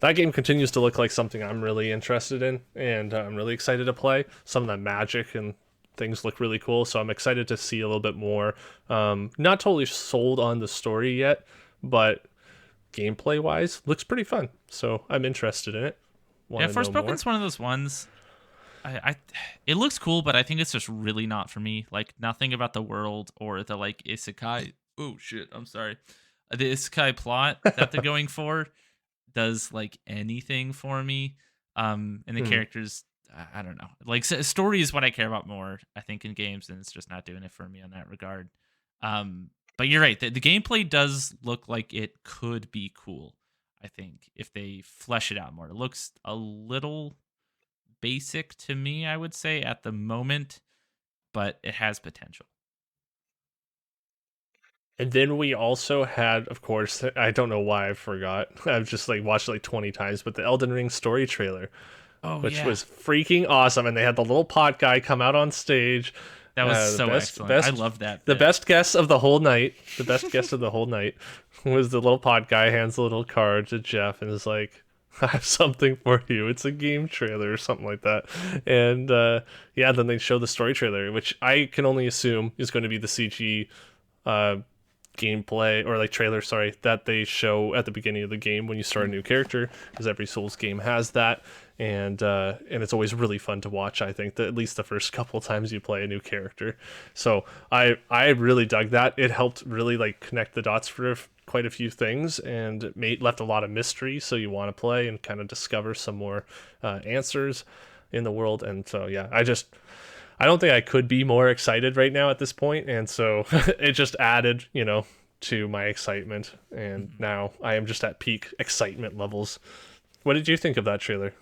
Speaker 2: That game continues to look like something I'm really interested in, and I'm really excited to play. Some of the magic and things look really cool, so I'm excited to see a little bit more. Not totally sold on the story yet, but gameplay wise, looks pretty fun. So I'm interested in it.
Speaker 3: Yeah,
Speaker 2: Want to know more?
Speaker 3: Forspoken's one of those ones. I it looks cool, but I think it's just really not for me. Like nothing about the world or the like isekai. Oh shit, I'm sorry. The isekai plot that they're going for does like anything for me. And the
Speaker 2: Hmm.
Speaker 3: characters, I don't know. Like story is what I care about more, I think, in games, and it's just not doing it for me in that regard. But you're right. The gameplay does look like it could be cool. I think if they flesh it out more, it looks a little basic to me, I would say, at the moment, but it has potential.
Speaker 2: And then we also had, of course, I don't know why I forgot. I've just like watched it like 20 times, but the Elden Ring story trailer,
Speaker 3: Oh
Speaker 2: which
Speaker 3: yeah,
Speaker 2: was freaking awesome. And they had the little pot guy come out on stage.
Speaker 3: that was
Speaker 2: The
Speaker 3: so excellent. I love that
Speaker 2: the
Speaker 3: bit.
Speaker 2: best guest of the whole night. The best guest of the whole night was the little pot guy hands the little card to Jeff and is like, "I have something for you. It's a game trailer or something like that." And yeah, then they show the story trailer, which I can only assume is going to be the CG uh, gameplay or like trailer, sorry, that they show at the beginning of the game when you start a new character, because every Souls game has that, and it's always really fun to watch. I think that at least the first couple times you play a new character, so I really dug that. It helped really like connect the dots for quite a few things, and it left a lot of mystery, so you want to play and kind of discover some more answers in the world. And so yeah, I don't think I could be more excited right now at this point, and so it just added, to my excitement, and
Speaker 3: Mhm.
Speaker 2: now I am just at peak excitement levels. What did you think of that trailer?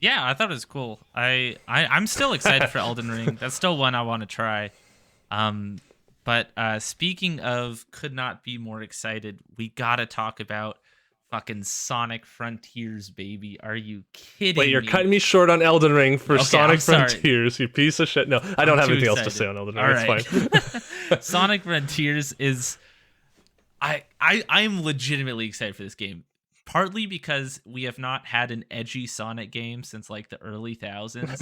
Speaker 3: Yeah, I thought it was cool. I'm still excited for Elden Ring. That's still one I want to try. Um, but speaking of could not be more excited, we gotta talk about fucking Sonic Frontiers, baby. Are you
Speaker 2: Wait,
Speaker 3: kidding
Speaker 2: you're
Speaker 3: me?
Speaker 2: cutting me short on Elden Ring for
Speaker 3: Okay, I'm
Speaker 2: Sonic
Speaker 3: sorry.
Speaker 2: Frontiers, you piece of shit. No, I
Speaker 3: I'm
Speaker 2: don't have
Speaker 3: too
Speaker 2: anything else to say
Speaker 3: excited.
Speaker 2: on Elden
Speaker 3: All
Speaker 2: Ring. It's
Speaker 3: right.
Speaker 2: fine.
Speaker 3: Sonic Frontiers is I am legitimately excited for this game. Partly because we have not had an edgy Sonic game since like the early thousands.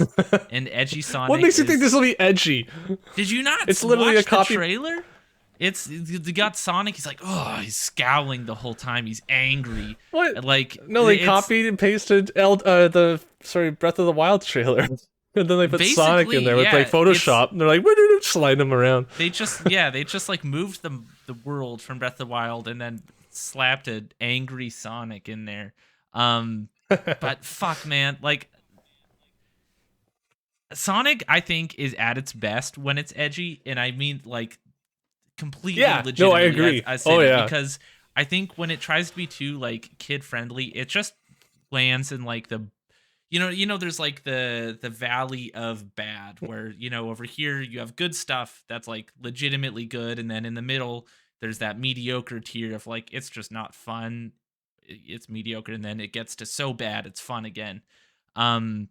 Speaker 3: And edgy
Speaker 2: What
Speaker 3: Sonic
Speaker 2: makes you think
Speaker 3: is
Speaker 2: this will be edgy?
Speaker 3: Did you not
Speaker 2: It's literally a
Speaker 3: watch the
Speaker 2: copy.
Speaker 3: trailer? It's you got Sonic, he's like, oh, he's scowling the whole time. He's angry.
Speaker 2: What?
Speaker 3: And, like
Speaker 2: No, they
Speaker 3: it's
Speaker 2: copied and pasted Breath of the Wild trailer. And then they put Sonic
Speaker 3: basically,
Speaker 2: in there with like
Speaker 3: yeah, it's
Speaker 2: Photoshop, and they're like, slide him around.
Speaker 3: they just like moved the world from Breath of the Wild and then slapped an angry Sonic in there. But fuck, man, like Sonic, I think is at its best when it's edgy, and I mean like completely
Speaker 2: Yeah, no, I
Speaker 3: legitimately.
Speaker 2: agree.
Speaker 3: I say
Speaker 2: Oh
Speaker 3: that
Speaker 2: yeah.
Speaker 3: because I think when it tries to be too like kid friendly, it just lands in like the there's like the valley of bad where over here you have good stuff that's like legitimately good, and then in the middle there's that mediocre tier of like it's just not fun, it's mediocre, and then it gets to so bad it's fun again. um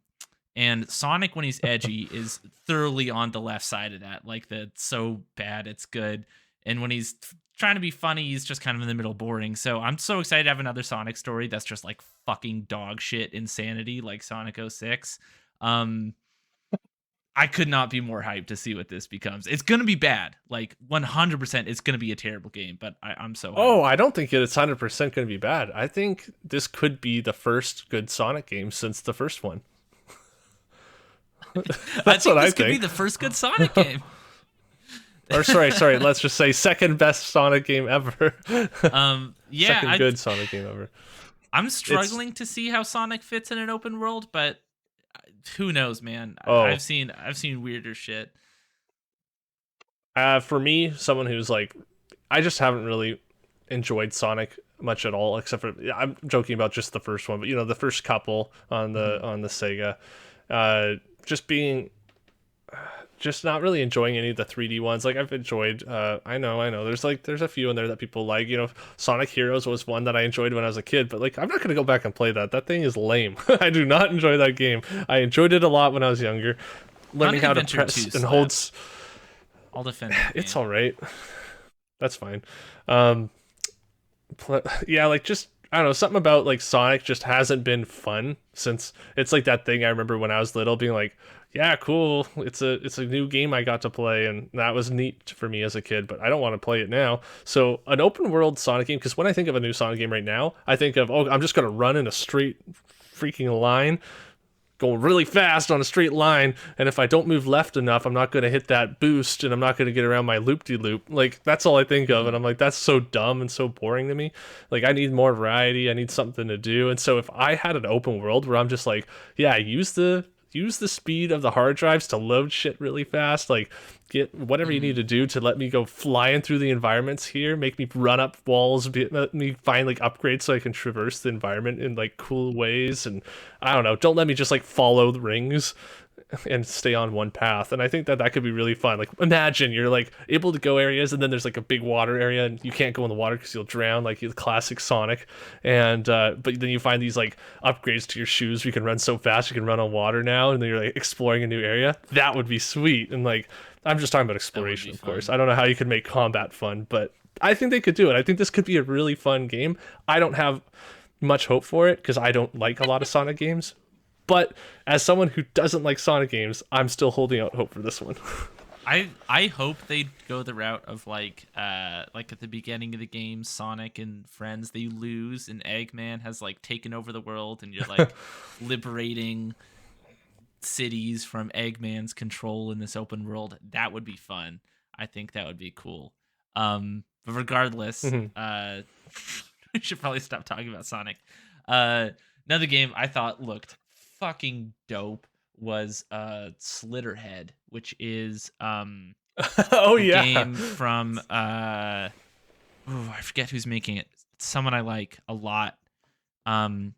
Speaker 3: and Sonic, when he's edgy, is thoroughly on the left side of that, like the so bad it's good. And when he's trying to be funny, he's just kind of in the middle, boring. So I'm so excited to have another Sonic story that's just like fucking dog shit insanity, like Sonic '06. Um, I could not be more hyped to see what this becomes. It's gonna be bad, like 100%. It's gonna be a terrible game, but I'm so hyped.
Speaker 2: Oh, I don't think it's 100% going to be bad. I think this could be the first good Sonic game since the first one.
Speaker 3: I
Speaker 2: That's what
Speaker 3: think
Speaker 2: I
Speaker 3: this could be
Speaker 2: think.
Speaker 3: the first good Sonic game.
Speaker 2: Or sorry, let's just say second best Sonic game ever.
Speaker 3: Yeah,
Speaker 2: Second good Sonic game ever.
Speaker 3: I'm
Speaker 2: It's
Speaker 3: struggling to see how Sonic fits in an open world, but who knows, man?
Speaker 2: oh,
Speaker 3: I've seen weirder shit.
Speaker 2: for me, someone who's like, I just haven't really enjoyed Sonic much at all, except for I'm joking about just the first one, but the first couple on the
Speaker 3: Mhm.
Speaker 2: on the Sega, just being just not really enjoying any of the 3D ones. Like I've enjoyed I know. There's a few in there that people like. Sonic Heroes was one that I enjoyed when I was a kid, but like I'm not going to go back and play that. That thing is lame. I do not enjoy that game. I enjoyed it a lot when I was younger. Learning
Speaker 3: Sonic
Speaker 2: how to
Speaker 3: Adventure
Speaker 2: press
Speaker 3: 2
Speaker 2: and hold
Speaker 3: slaps. I'll defend that
Speaker 2: it's
Speaker 3: game.
Speaker 2: all right. That's fine. Um yeah, like just I don't know, something about like Sonic just hasn't been fun since it's like that thing I remember when I was little being like, yeah, cool. It's a new game I got to play and that was neat for me as a kid, but I don't want to play it now. So, an open world Sonic game because when I think of a new Sonic game right now, I think of I'm just going to run in a straight freaking line going really fast on a straight line, and if I don't move left enough, I'm not going to hit that boost, and I'm not going to get around my loop-de-loop. Like, that's all I think of, and
Speaker 3: Mhm.
Speaker 2: I'm like, that's so dumb and so boring to me. Like, I need more variety, I need something to do, and so if I had an open world where I'm just like, yeah, use the speed of the hard drives to load shit really fast, like get whatever you need
Speaker 3: Mhm.
Speaker 2: to do to let me go flying through the environments here, make me run up walls, let me find like upgrades so I can traverse the environment in like cool ways, and I don't know, don't let me just like follow the rings and stay on one path. And I think that could be really fun. Like imagine you're like able to go areas and then there's like a big water area and you can't go in the water because you'll drown, like the classic Sonic. And but then you find these like upgrades to your shoes where you can run so fast you can run on water now, and then you're like exploring a new area. That would be sweet. And like I'm just talking about
Speaker 3: That would
Speaker 2: exploration,
Speaker 3: be
Speaker 2: of course.
Speaker 3: fun.
Speaker 2: I don't know how you could make combat fun, but I think they could do it. I think this could be a really fun game. I don't have much hope for it because I don't like a lot of Sonic games. But as someone who doesn't like Sonic games, I'm still holding out hope for this one.
Speaker 3: I hope they go the route of like at the beginning of the game, Sonic and friends they lose and Eggman has like taken over the world and you're like liberating cities from Eggman's control in this open world. That would be fun. I think that would be cool. But regardless,
Speaker 2: Mhm.
Speaker 3: we should probably stop talking about Sonic. Uh, Another game I thought looked fucking dope was Slitterhead, which is
Speaker 2: Oh
Speaker 3: a
Speaker 2: yeah.
Speaker 3: game from I forget who's making it. Someone I like a lot. Um,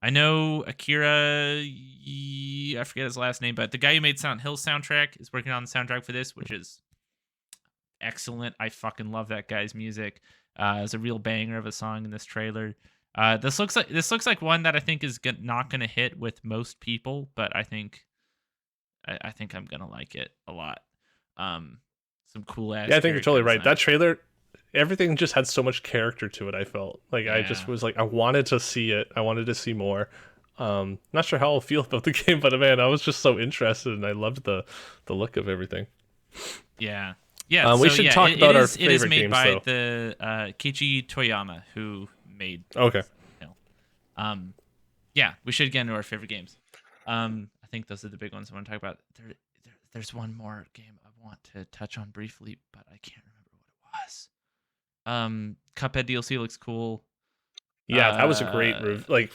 Speaker 3: I know Akira. I forget his last name, but the guy who made Silent Hill soundtrack is working on the soundtrack for this, which is excellent. I fucking love that guy's music. It's a real banger of a song in this trailer. This looks like one that I think is not going to hit with most people, but I think I'm gonna like it a lot. Um, some cool
Speaker 2: Yeah,
Speaker 3: ass
Speaker 2: I think you're
Speaker 3: character
Speaker 2: totally right. That
Speaker 3: design.
Speaker 2: trailer, everything just had so much character to it. I felt like I just
Speaker 3: Yeah,
Speaker 2: was like, I wanted to see it. I wanted to see more. Not sure how I'll feel about the game, but man, I was just so interested, and I loved the look of everything.
Speaker 3: yeah, yeah.
Speaker 2: We
Speaker 3: So
Speaker 2: should
Speaker 3: yeah,
Speaker 2: talk
Speaker 3: it
Speaker 2: about our
Speaker 3: is
Speaker 2: favorite
Speaker 3: made
Speaker 2: games,
Speaker 3: by
Speaker 2: though.
Speaker 3: the Keiichi Toyama who made
Speaker 2: Okay.
Speaker 3: Hill. Um, yeah, we should get into our favorite games. I think those are the big ones I want to talk about. There's one more game I want to touch on briefly, but I can't remember what it was. Cuphead DLC looks cool.
Speaker 2: Yeah, that was a great
Speaker 3: Uh,
Speaker 2: move. Like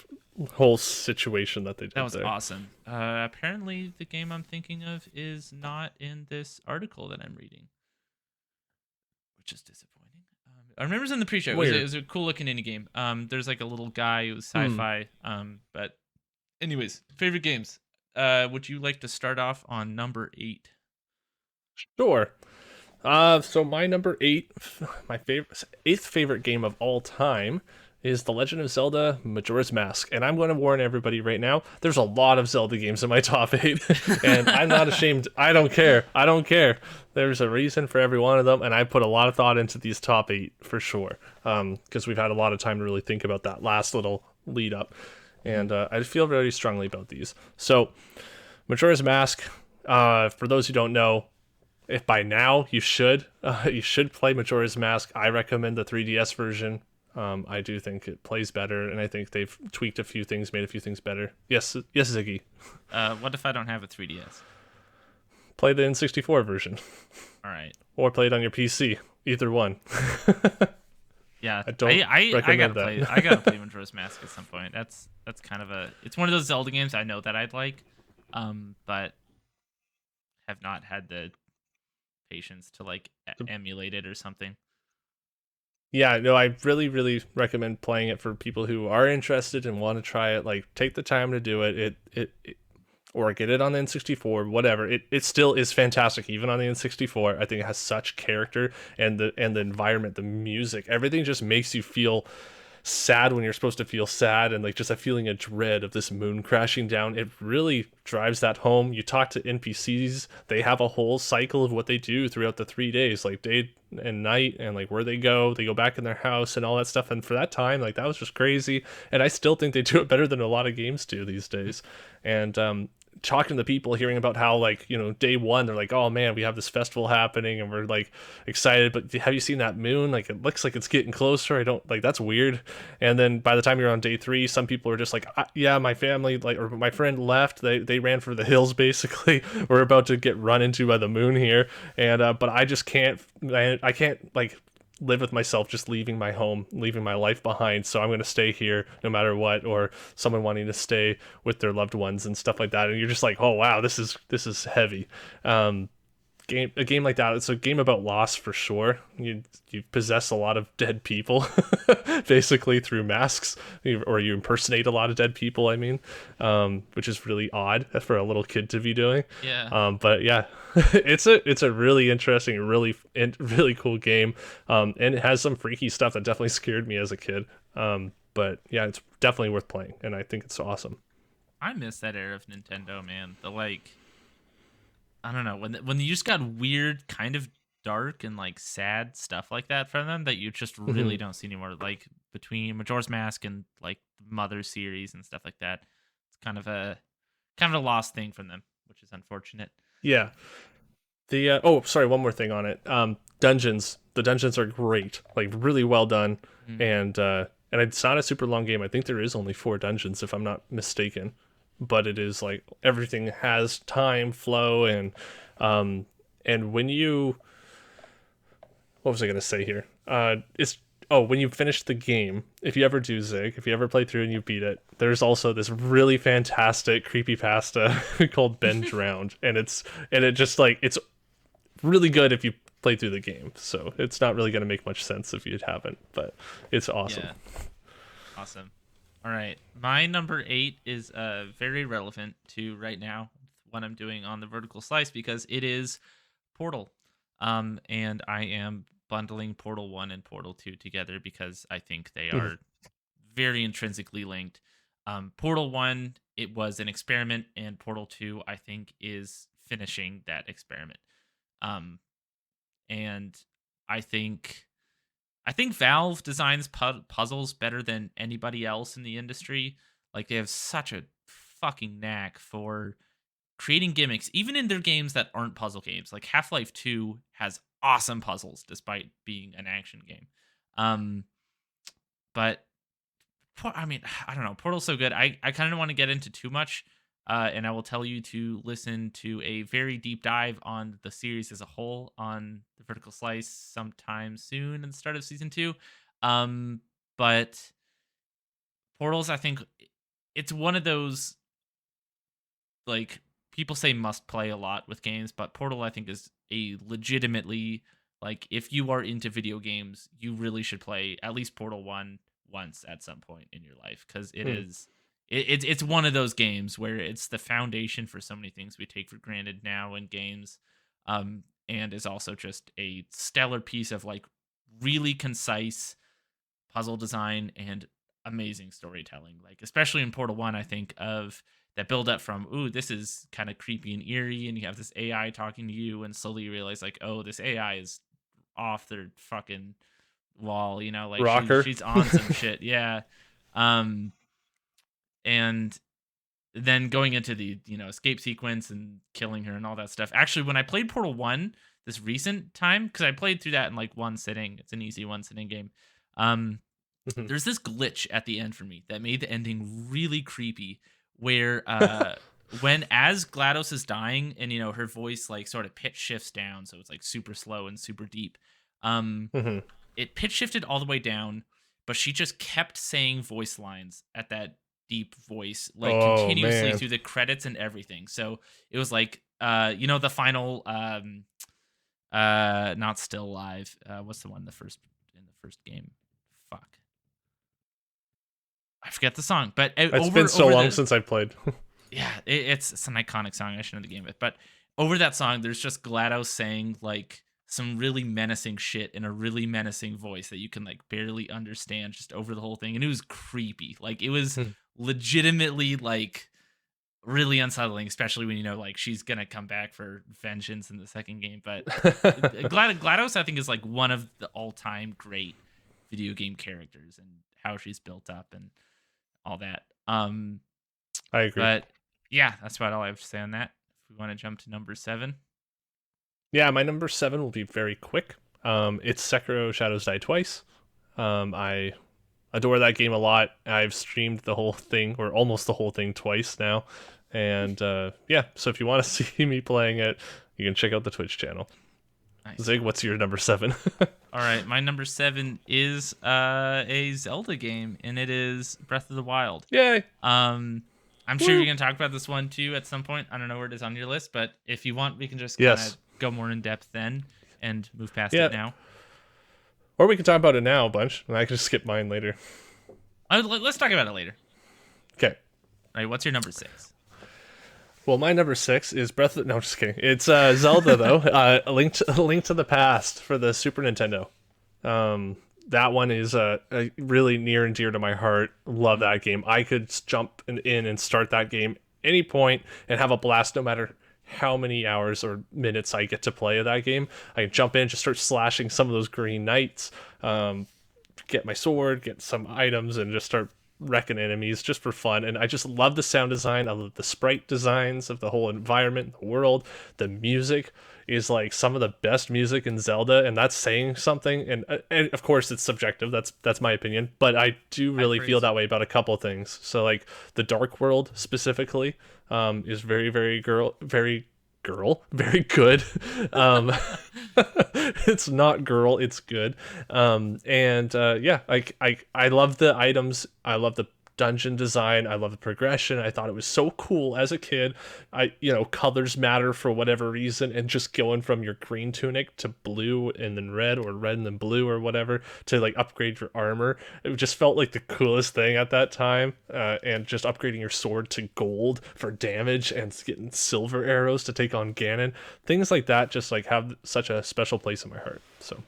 Speaker 2: whole situation that they
Speaker 3: That
Speaker 2: did
Speaker 3: was
Speaker 2: there.
Speaker 3: awesome. Apparently, the game I'm thinking of is not in this article that I'm reading, which is disappointing. I remember it was in the pre-show. It
Speaker 2: Weird.
Speaker 3: was a cool looking indie game. There's like a little guy who was
Speaker 2: Hmm.
Speaker 3: sci-fi. But anyways, favorite games. Would you like to start off on number 8?
Speaker 2: Sure. So my number eight, my favorite eighth favorite game of all time is The Legend of Zelda: Majora's Mask, and I'm going to warn everybody right now. There's a lot of Zelda games in my top eight, and I'm not ashamed. I don't care. I don't care. There's a reason for every one of them, and I put a lot of thought into these top eight for sure. Because we've had a lot of time to really think about that last little lead up, and I feel very strongly about these. So, Majora's Mask. For those who don't know, if by now you should play Majora's Mask. I recommend the 3DS version. I do think it plays better, and I think they've tweaked a few things, made a few things better. Yes, yes, Ziggy.
Speaker 3: What if I don't have a 3DS?
Speaker 2: Play the N64 version,
Speaker 3: All right.
Speaker 2: or play it on your PC. Either one.
Speaker 3: Yeah,
Speaker 2: I don't
Speaker 3: I
Speaker 2: recommend
Speaker 3: gotta
Speaker 2: that.
Speaker 3: play. I gotta play Majora's Mask at some point. That's kind of a. It's one of those Zelda games I know that I'd like, but have not had the patience to like emulate it or something.
Speaker 2: Yeah, no, I really, really recommend playing it for people who are interested and want to try it. Like, take the time to do it. Or get it on the N64, whatever. It still is fantastic, even on the N64. I think it has such character, and the environment, the music, everything just makes you feel sad when you're supposed to feel sad, and like just a feeling of dread of this moon crashing down. It really drives that home. You talk to NPCs, they have a whole cycle of what they do throughout the 3 days, like day and night, and like where they go back in their house and all that stuff. And for that time, like that was just crazy. And I still think they do it better than a lot of games do these days. And talking to people, hearing about how, like, day one they're like, oh man, we have this festival happening and we're like excited, but have you seen that moon? Like, it looks like it's getting closer. I don't like, that's weird. And then by the time you're on day three, some people are just like, yeah, my family, like, or my friend left, they ran for the hills basically. We're about to get run into by the moon here. And but I just can't, I can't like live with myself just leaving my home, leaving my life behind. So I'm going to stay here no matter what. Or someone wanting to stay with their loved ones and stuff like that. And you're just like, oh wow, this is heavy. A game like that, it's a game about loss for sure. You possess a lot of dead people basically through masks, or you impersonate a lot of dead people, I mean, which is really odd for a little kid to be doing.
Speaker 3: Yeah.
Speaker 2: But yeah, it's a really interesting, really cool game, and it has some freaky stuff that definitely scared me as a kid. But yeah, it's definitely worth playing, and I think it's awesome.
Speaker 3: I miss that era of Nintendo, man. The like, I don't know, when you just got weird, kind of dark and like sad stuff like that from them that you just
Speaker 2: Hmm.
Speaker 3: really don't see anymore. Like between Majora's Mask and like the Mother series and stuff like that, it's kind of a lost thing from them, which is unfortunate.
Speaker 2: Yeah. Oh, sorry, one more thing on it. Dungeons. The dungeons are great, like really well done,
Speaker 3: Mhm.
Speaker 2: and it's not a super long game. I think there is only 4 dungeons, if I'm not mistaken, but it is like everything has time, flow, um, and when you, what was I gonna say here? It's Oh, when you finish the game, if you ever do Zig, if you ever play through and you beat it, there's also this really fantastic creepypasta called Ben Drowned, and it just like it's really good if you play through the game. So it's not really going to make much sense if you haven't, but it's awesome.
Speaker 3: Yeah, awesome. All right, my number 8 is very relevant to right now what I'm doing on the vertical slice because it is Portal. And I am bundling Portal 1 and Portal 2 together because I think they
Speaker 2: Mhm.
Speaker 3: are very intrinsically linked. Portal 1, it was an experiment, and Portal 2, I think, is finishing that experiment. Um, and I think Valve designs puzzles better than anybody else in the industry. Like they have such a fucking knack for creating gimmicks, even in their games that aren't puzzle games. Like Half-Life 2 has awesome puzzles despite being an action game. Um, but I mean, I don't know. Portal's so good. I kind of want to get into too much, and I will tell you to listen to a very deep dive on the series as a whole on the Vertical Slice sometime soon at the start of season 2. But Portals, I think, it's one of those, like, people say must play a lot with games, but Portal I think is a legitimately, like, if you are into video games, you really should play at least Portal 1 once at some point in your life, because
Speaker 2: Hmm.
Speaker 3: it's one of those games where it's the foundation for so many things we take for granted now in games, and is also just a stellar piece of, like, really concise puzzle design and amazing storytelling. Like, especially in Portal 1, I think of that build up from, ooh, this is kind of creepy and eerie, and you have this AI talking to you, and slowly you realize, like, oh, this AI is off their fucking wall, like,
Speaker 2: Rocker.
Speaker 3: she's on some shit. Yeah. Um and then going into the, escape sequence and killing her and all that stuff. Actually, when I played Portal 1 this recent time, because I played through that in like one sitting, it's an easy one sitting game. Um
Speaker 2: Mhm.
Speaker 3: there's this glitch at the end for me that made the ending really creepy, where when as GLaDOS is dying, and her voice like sort of pitch shifts down, so it's like super slow and super deep. um
Speaker 2: Mhm.
Speaker 3: it pitch shifted all the way down, but she just kept saying voice lines at that deep voice, like,
Speaker 2: Oh
Speaker 3: continuously
Speaker 2: man.
Speaker 3: through the credits and everything. So it was like, the final, not Still Alive, what's the one in the first game? Fuck, I forget the song, but
Speaker 2: It's been
Speaker 3: over
Speaker 2: so
Speaker 3: over
Speaker 2: long
Speaker 3: the
Speaker 2: since I played.
Speaker 3: yeah, it's an iconic song. I should know the game of it, but over that song, there's just GLaDOS saying like some really menacing shit in a really menacing voice that you can like barely understand just over the whole thing, and it was creepy. Like, it was legitimately like really unsettling, especially when like she's gonna come back for vengeance in the second game. But GLaDOS, I think, is like one of the all-time great video game characters, and how she's built up and all that.
Speaker 2: I agree.
Speaker 3: But yeah, that's about all I have to say on that. If we want to jump to number 7.
Speaker 2: Yeah, my number 7 will be very quick. It's Sekiro Shadows Die Twice. I adore that game a lot. I've streamed the whole thing, or almost the whole thing, twice now. And yeah, so if you want to see me playing it, you can check out the Twitch channel.
Speaker 3: Nice.
Speaker 2: Zig, what's your number 7?
Speaker 3: All right, my number 7 is a Zelda game, and it is Breath of the Wild.
Speaker 2: Yay!
Speaker 3: I'm sure
Speaker 2: Woo!
Speaker 3: you're gonna talk about this one too at some point. I don't know where it is on your list, but if you want, we can just kind of
Speaker 2: Yes.
Speaker 3: go more in depth then and move past
Speaker 2: Yeah.
Speaker 3: it now.
Speaker 2: Or we can talk about it now a bunch, and I can just skip mine later.
Speaker 3: Let's talk about it later.
Speaker 2: Okay.
Speaker 3: All right, what's your number 6?
Speaker 2: Well, my number 6 is Breath of... No, just kidding. It's Zelda, though. A Link to the Past for the Super Nintendo. That one is really near and dear to my heart. Love that game. I could jump in and start that game any point and have a blast, no matter how many hours or minutes I get to play of that game. I can jump in, just start slashing some of those green knights, get my sword, get some items, and just start wrecking enemies just for fun. And I just love the sound design. I love the sprite designs of the whole environment, the world. The music is like some of the best music in Zelda, and that's saying something. And of course, it's subjective. That's my opinion, but I do
Speaker 3: High
Speaker 2: really feel
Speaker 3: praise.
Speaker 2: that way about a couple things. So like the Dark World specifically is very good. um it's not girl, it's good. And yeah, I love the items, I love the dungeon design, I love the progression. I thought it was so cool as a kid. Colors matter for whatever reason, and just going from your green tunic to blue and then red, or red and then blue, or whatever, to like upgrade your armor, it just felt like the coolest thing at that time. And just upgrading your sword to gold for damage, and getting silver arrows to take on Ganon, things like that just like have such a special place in my heart. So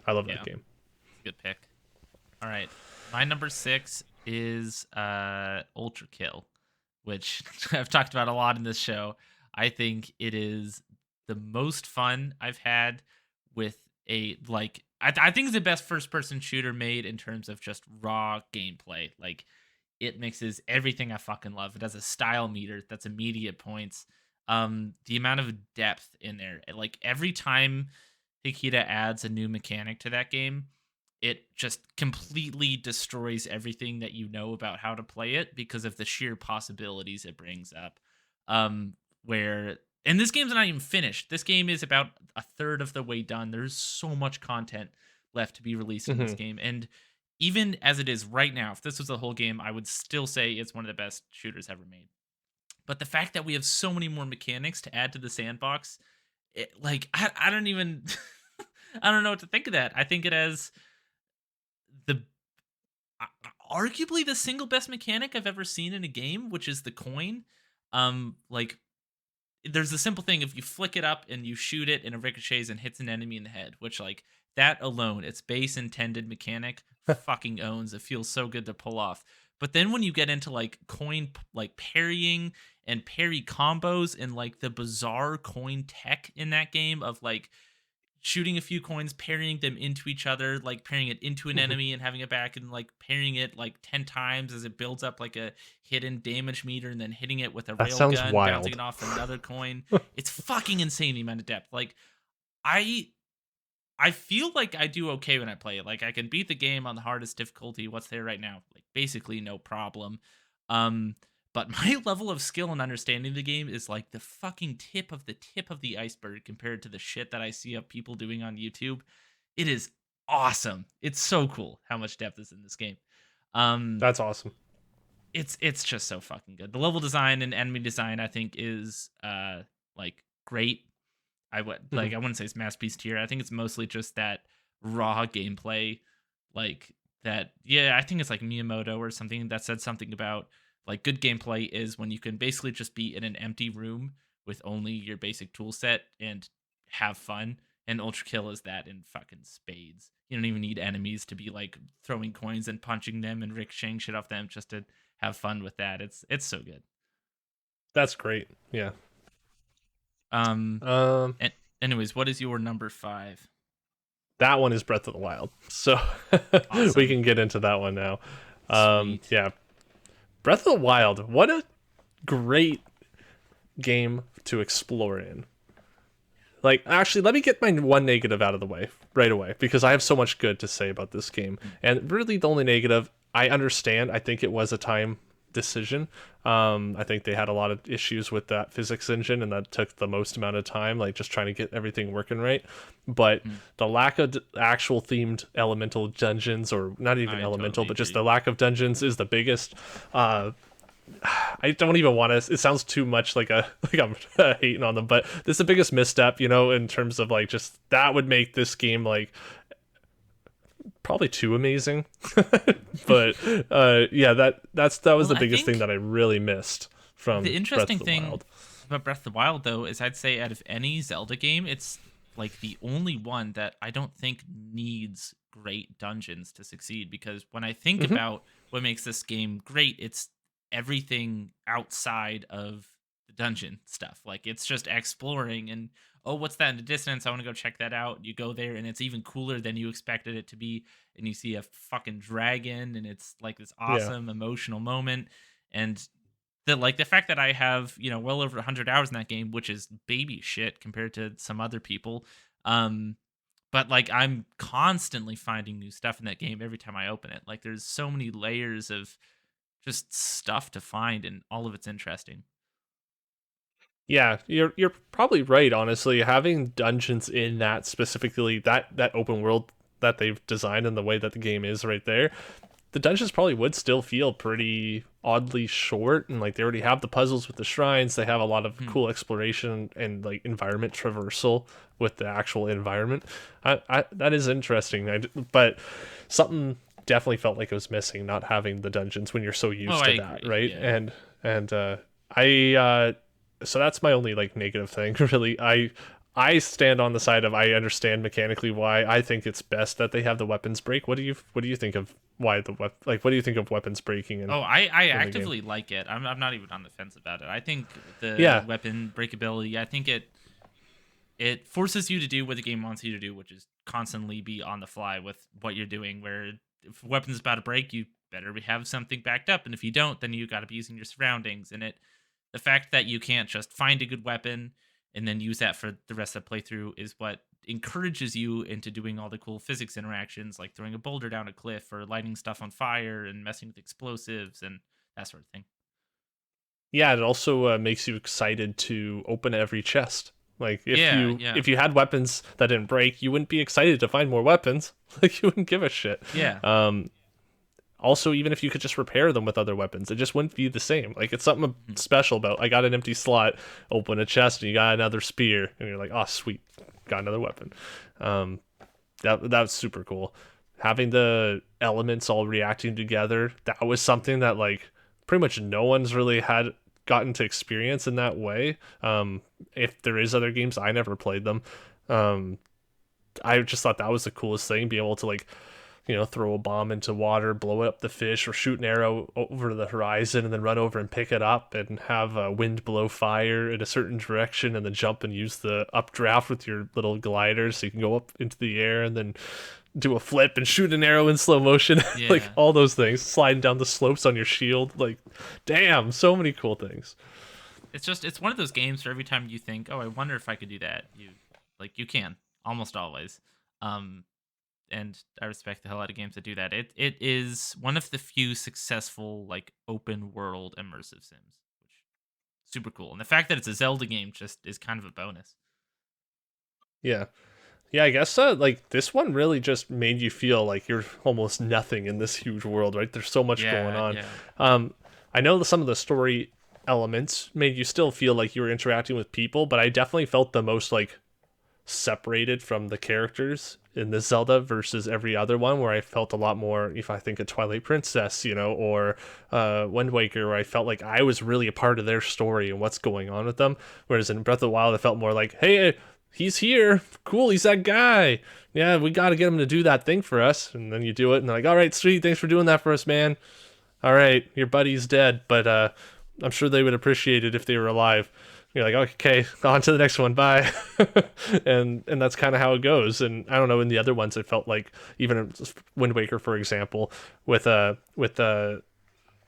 Speaker 2: I love that
Speaker 3: Yeah,
Speaker 2: game.
Speaker 3: it's a good pick. All right, my number 6 is Ultra Kill, which I've talked about a lot in this show. I think it is the most fun I've had with a, like, I think it's the best first person shooter made in terms of just raw gameplay. Like, it mixes everything I fucking love. It has a style meter that's immediate points. The amount of depth in there, like, every time Hikita adds a new mechanic to that game, it just completely destroys everything that you know about how to play it, because of the sheer possibilities it brings up. Where And this game's not even finished. This game is about a third of the way done. There's so much content left to be released in this
Speaker 2: Hmm.
Speaker 3: game, and even as it is right now, if this was the whole game, I would still say it's one of the best shooters ever made. But the fact that we have so many more mechanics to add to the sandbox, I don't even I don't know what to think of that. I think it has the arguably the single best mechanic I've ever seen in a game, which is the coin. Like there's the simple thing, if you flick it up and you shoot it and it ricochets and hits an enemy in the head, which like that alone, its base intended mechanic fucking owns. It feels so good to pull off. But then when you get into like like parrying and parry combos and like the bizarre coin tech in that game of like shooting a few coins, parrying them into each other, like parrying it into an enemy and having it back, and like parrying it like 10 times as it builds up like a hidden damage meter, and then hitting it with a
Speaker 2: That
Speaker 3: rail
Speaker 2: sounds
Speaker 3: gun,
Speaker 2: wild.
Speaker 3: bouncing it off another coin. It's fucking insane the amount of depth. Like I I feel like I do okay when I play it. Like I can beat the game on the hardest difficulty, what's there right now, like basically no problem. Um but my level of skill and understanding the game is like the fucking tip of the iceberg compared to the shit that I see of people doing on YouTube. It is awesome. It's so cool how much depth is in this game. Um,
Speaker 2: That's awesome.
Speaker 3: it's just so fucking good. The level design and enemy design I think is like great. I wouldn't say it's masterpiece tier. I think it's mostly just that raw gameplay, like that. Yeah, I think it's like Miyamoto or something that said something about like good gameplay is when you can basically just be in an empty room with only your basic tool set and have fun. And Ultra Kill is that in fucking spades. You don't even need enemies to be like throwing coins and punching them and ricocheting shit off them just to have fun with that. It's so good.
Speaker 2: That's great. Yeah.
Speaker 3: Um.
Speaker 2: Um,
Speaker 3: Anyways, what is your number 5?
Speaker 2: that one is Breath of the Wild. So
Speaker 3: Awesome.
Speaker 2: we can get into that one now.
Speaker 3: Sweet.
Speaker 2: Yeah. Breath of the Wild. What a great game to explore in. Like, actually, let me get my one negative out of the way right away, because I have so much good to say about this game. And really, the only negative, I understand. I think it was a time decision. I think they had a lot of issues with that physics engine, and that took the most amount of time, like just trying to get everything working right. But the lack of actual themed elemental dungeons, or not even
Speaker 3: I
Speaker 2: elemental,
Speaker 3: totally
Speaker 2: but just
Speaker 3: agree.
Speaker 2: the lack of dungeons is the biggest. I don't even want to. It sounds too much like I'm hating on them, but this is the biggest misstep, in terms of like just that would make this game like probably too amazing. But yeah, that was
Speaker 3: Well,
Speaker 2: the
Speaker 3: I
Speaker 2: biggest thing
Speaker 3: think
Speaker 2: that I really missed from
Speaker 3: the
Speaker 2: Breath
Speaker 3: interesting
Speaker 2: of the
Speaker 3: thing
Speaker 2: Wild.
Speaker 3: about Breath of the Wild, though, is I'd say out of any Zelda game, it's like the only one that I don't think needs great dungeons to succeed. Because when I think
Speaker 2: Hmm.
Speaker 3: about what makes this game great, it's everything outside of the dungeon stuff. Like it's just exploring and oh, what's that in the distance? I want to go check that out. You go there and it's even cooler than you expected it to be, and you see a fucking dragon, and it's like this
Speaker 2: Yeah.
Speaker 3: awesome emotional moment. And the fact that I have well over 100 hours in that game, which is baby shit compared to some other people. But like I'm constantly finding new stuff in that game every time I open it. Like there's so many layers of just stuff to find, and all of it's interesting.
Speaker 2: Yeah, you're probably right, honestly. Having dungeons in that, specifically that open world that they've designed and the way that the game is right there, the dungeons probably would still feel pretty oddly short, and like they already have the puzzles with the shrines. They have a lot of
Speaker 3: Hmm.
Speaker 2: cool exploration and like environment traversal with the actual environment. That is interesting. But something definitely felt like it was missing, not having the dungeons when you're so
Speaker 3: Oh,
Speaker 2: used
Speaker 3: I
Speaker 2: to that,
Speaker 3: agree.
Speaker 2: right?
Speaker 3: Yeah.
Speaker 2: And I so that's my only like negative thing. Really, I stand on the side of, I understand mechanically why. I think it's best that they have the weapons break. What do you think of why what do you think of weapons breaking
Speaker 3: Oh, I
Speaker 2: in the game?
Speaker 3: actively like it. I'm not even on the fence about it. I think the
Speaker 2: Yeah,
Speaker 3: weapon breakability. I think it forces you to do what the game wants you to do, which is constantly be on the fly with what you're doing. Where if a weapon's about to break, you better have something backed up, and if you don't, then you got to be using your surroundings. And the fact that you can't just find a good weapon and then use that for the rest of the playthrough is what encourages you into doing all the cool physics interactions, like throwing a boulder down a cliff or lighting stuff on fire and messing with explosives and that sort of thing.
Speaker 2: yeah. It also makes you excited to open every chest. Like if
Speaker 3: Yeah,
Speaker 2: you
Speaker 3: yeah,
Speaker 2: if you had weapons that didn't break, you wouldn't be excited to find more weapons. Like you wouldn't give a shit.
Speaker 3: yeah.
Speaker 2: Um, also, even if you could just repair them with other weapons, it just wouldn't be the same. Like, it's something special about, I got an empty slot, open a chest, and you got another spear, and you're like, oh, sweet, got another weapon. That's super cool. Having the elements all reacting together, that was something that, like, pretty much no one's really had gotten to experience in that way. If there is other games, I never played them. Um, I just thought that was the coolest thing, be able to, like, throw a bomb into water, blow up the fish, or shoot an arrow over the horizon and then run over and pick it up, and have wind blow fire in a certain direction and then jump and use the updraft with your little glider so you can go up into the air and then do a flip and shoot an arrow in slow motion. Like,
Speaker 3: Yeah.
Speaker 2: all those things, sliding down the slopes on your shield. Like, damn, so many cool things.
Speaker 3: It's one of those games where every time you think, oh, I wonder if I could do that, you can almost always. And I respect the hell out of games that do that. It is one of the few successful, like, open world immersive sims, which is super cool. And the fact that it's a Zelda game just is kind of a bonus.
Speaker 2: Yeah. Yeah, I guess like this one really just made you feel like you're almost nothing in this huge world, right? There's so much going on.
Speaker 3: Yeah.
Speaker 2: I know that some of the story elements made you still feel like you were interacting with people, but I definitely felt the most like separated from the characters in this Zelda versus every other one, where I felt a lot more, if I think of Twilight Princess, or Wind Waker, where I felt like I was really a part of their story and what's going on with them. Whereas in Breath of the Wild, I felt more like, hey, he's here, cool, he's that guy, yeah, we got to get him to do that thing for us. And then you do it and they're like, all right, sweet, thanks for doing that for us, man. All right, your buddy's dead, but I'm sure they would appreciate it if they were alive. You're like, okay, on to the next one, bye. And that's kind of how it goes. And I don't know, in the other ones, it felt like, even in Wind Waker, for example, with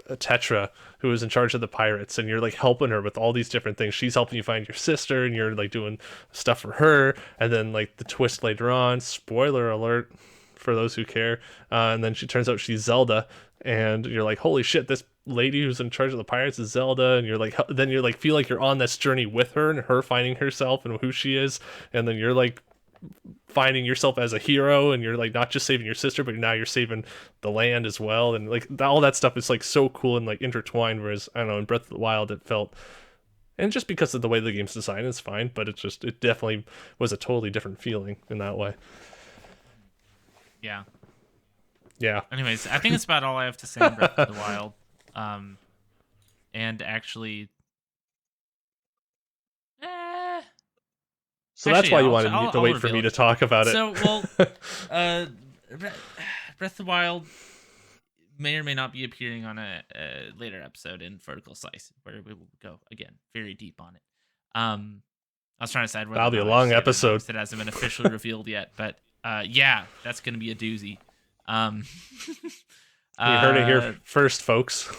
Speaker 2: Tetra, who is in charge of the pirates, and you're like helping her with all these different things. She's helping you find your sister, and you're like doing stuff for her. And then, like, the twist later on, spoiler alert for those who care, and then she turns out she's Zelda, and you're like, holy shit, this lady who's in charge of the pirates is Zelda. And you're like, then you're like, feel like you're on this journey with her and her finding herself and who she is. And then you're like finding yourself as a hero, and you're like not just saving your sister, but now you're saving the land as well. And like all that stuff is like so cool and like intertwined. Whereas, I don't know, in Breath of the Wild, it felt, and just because of the way the game's designed, it's fine, but it definitely was a totally different feeling in that way.
Speaker 3: Yeah.
Speaker 2: Yeah.
Speaker 3: Anyways, I think that's about all I have to say on Breath of the Wild. And actually,
Speaker 2: So that's why you
Speaker 3: I'll
Speaker 2: wanted to wait for
Speaker 3: reveal
Speaker 2: me
Speaker 3: it.
Speaker 2: to talk about it.
Speaker 3: So, Breath of the Wild may or may not be appearing on a later episode in Vertical Slice, where we will go again very deep on it. I was trying to decide whether
Speaker 2: That'll be a
Speaker 3: or not
Speaker 2: long
Speaker 3: I should
Speaker 2: episode.
Speaker 3: announce it hasn't been officially revealed yet, but yeah, that's going to be a doozy.
Speaker 2: You heard it here first, folks.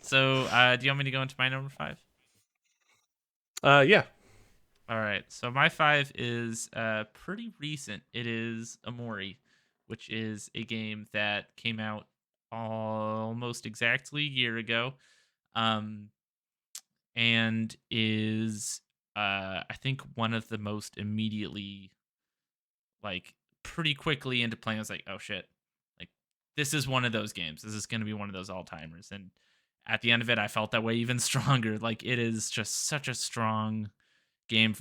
Speaker 3: So, do you want me to go into my number 5?
Speaker 2: Yeah.
Speaker 3: All right. So my 5 is pretty recent. It is Amori, which is a game that came out almost exactly a year ago, and is I think one of the most immediately, like, pretty quickly into playing. I was like, oh shit, like, this is one of those games. This is going to be one of those all timers. And at the end of it, I felt that way even stronger. Like, it is just such a strong game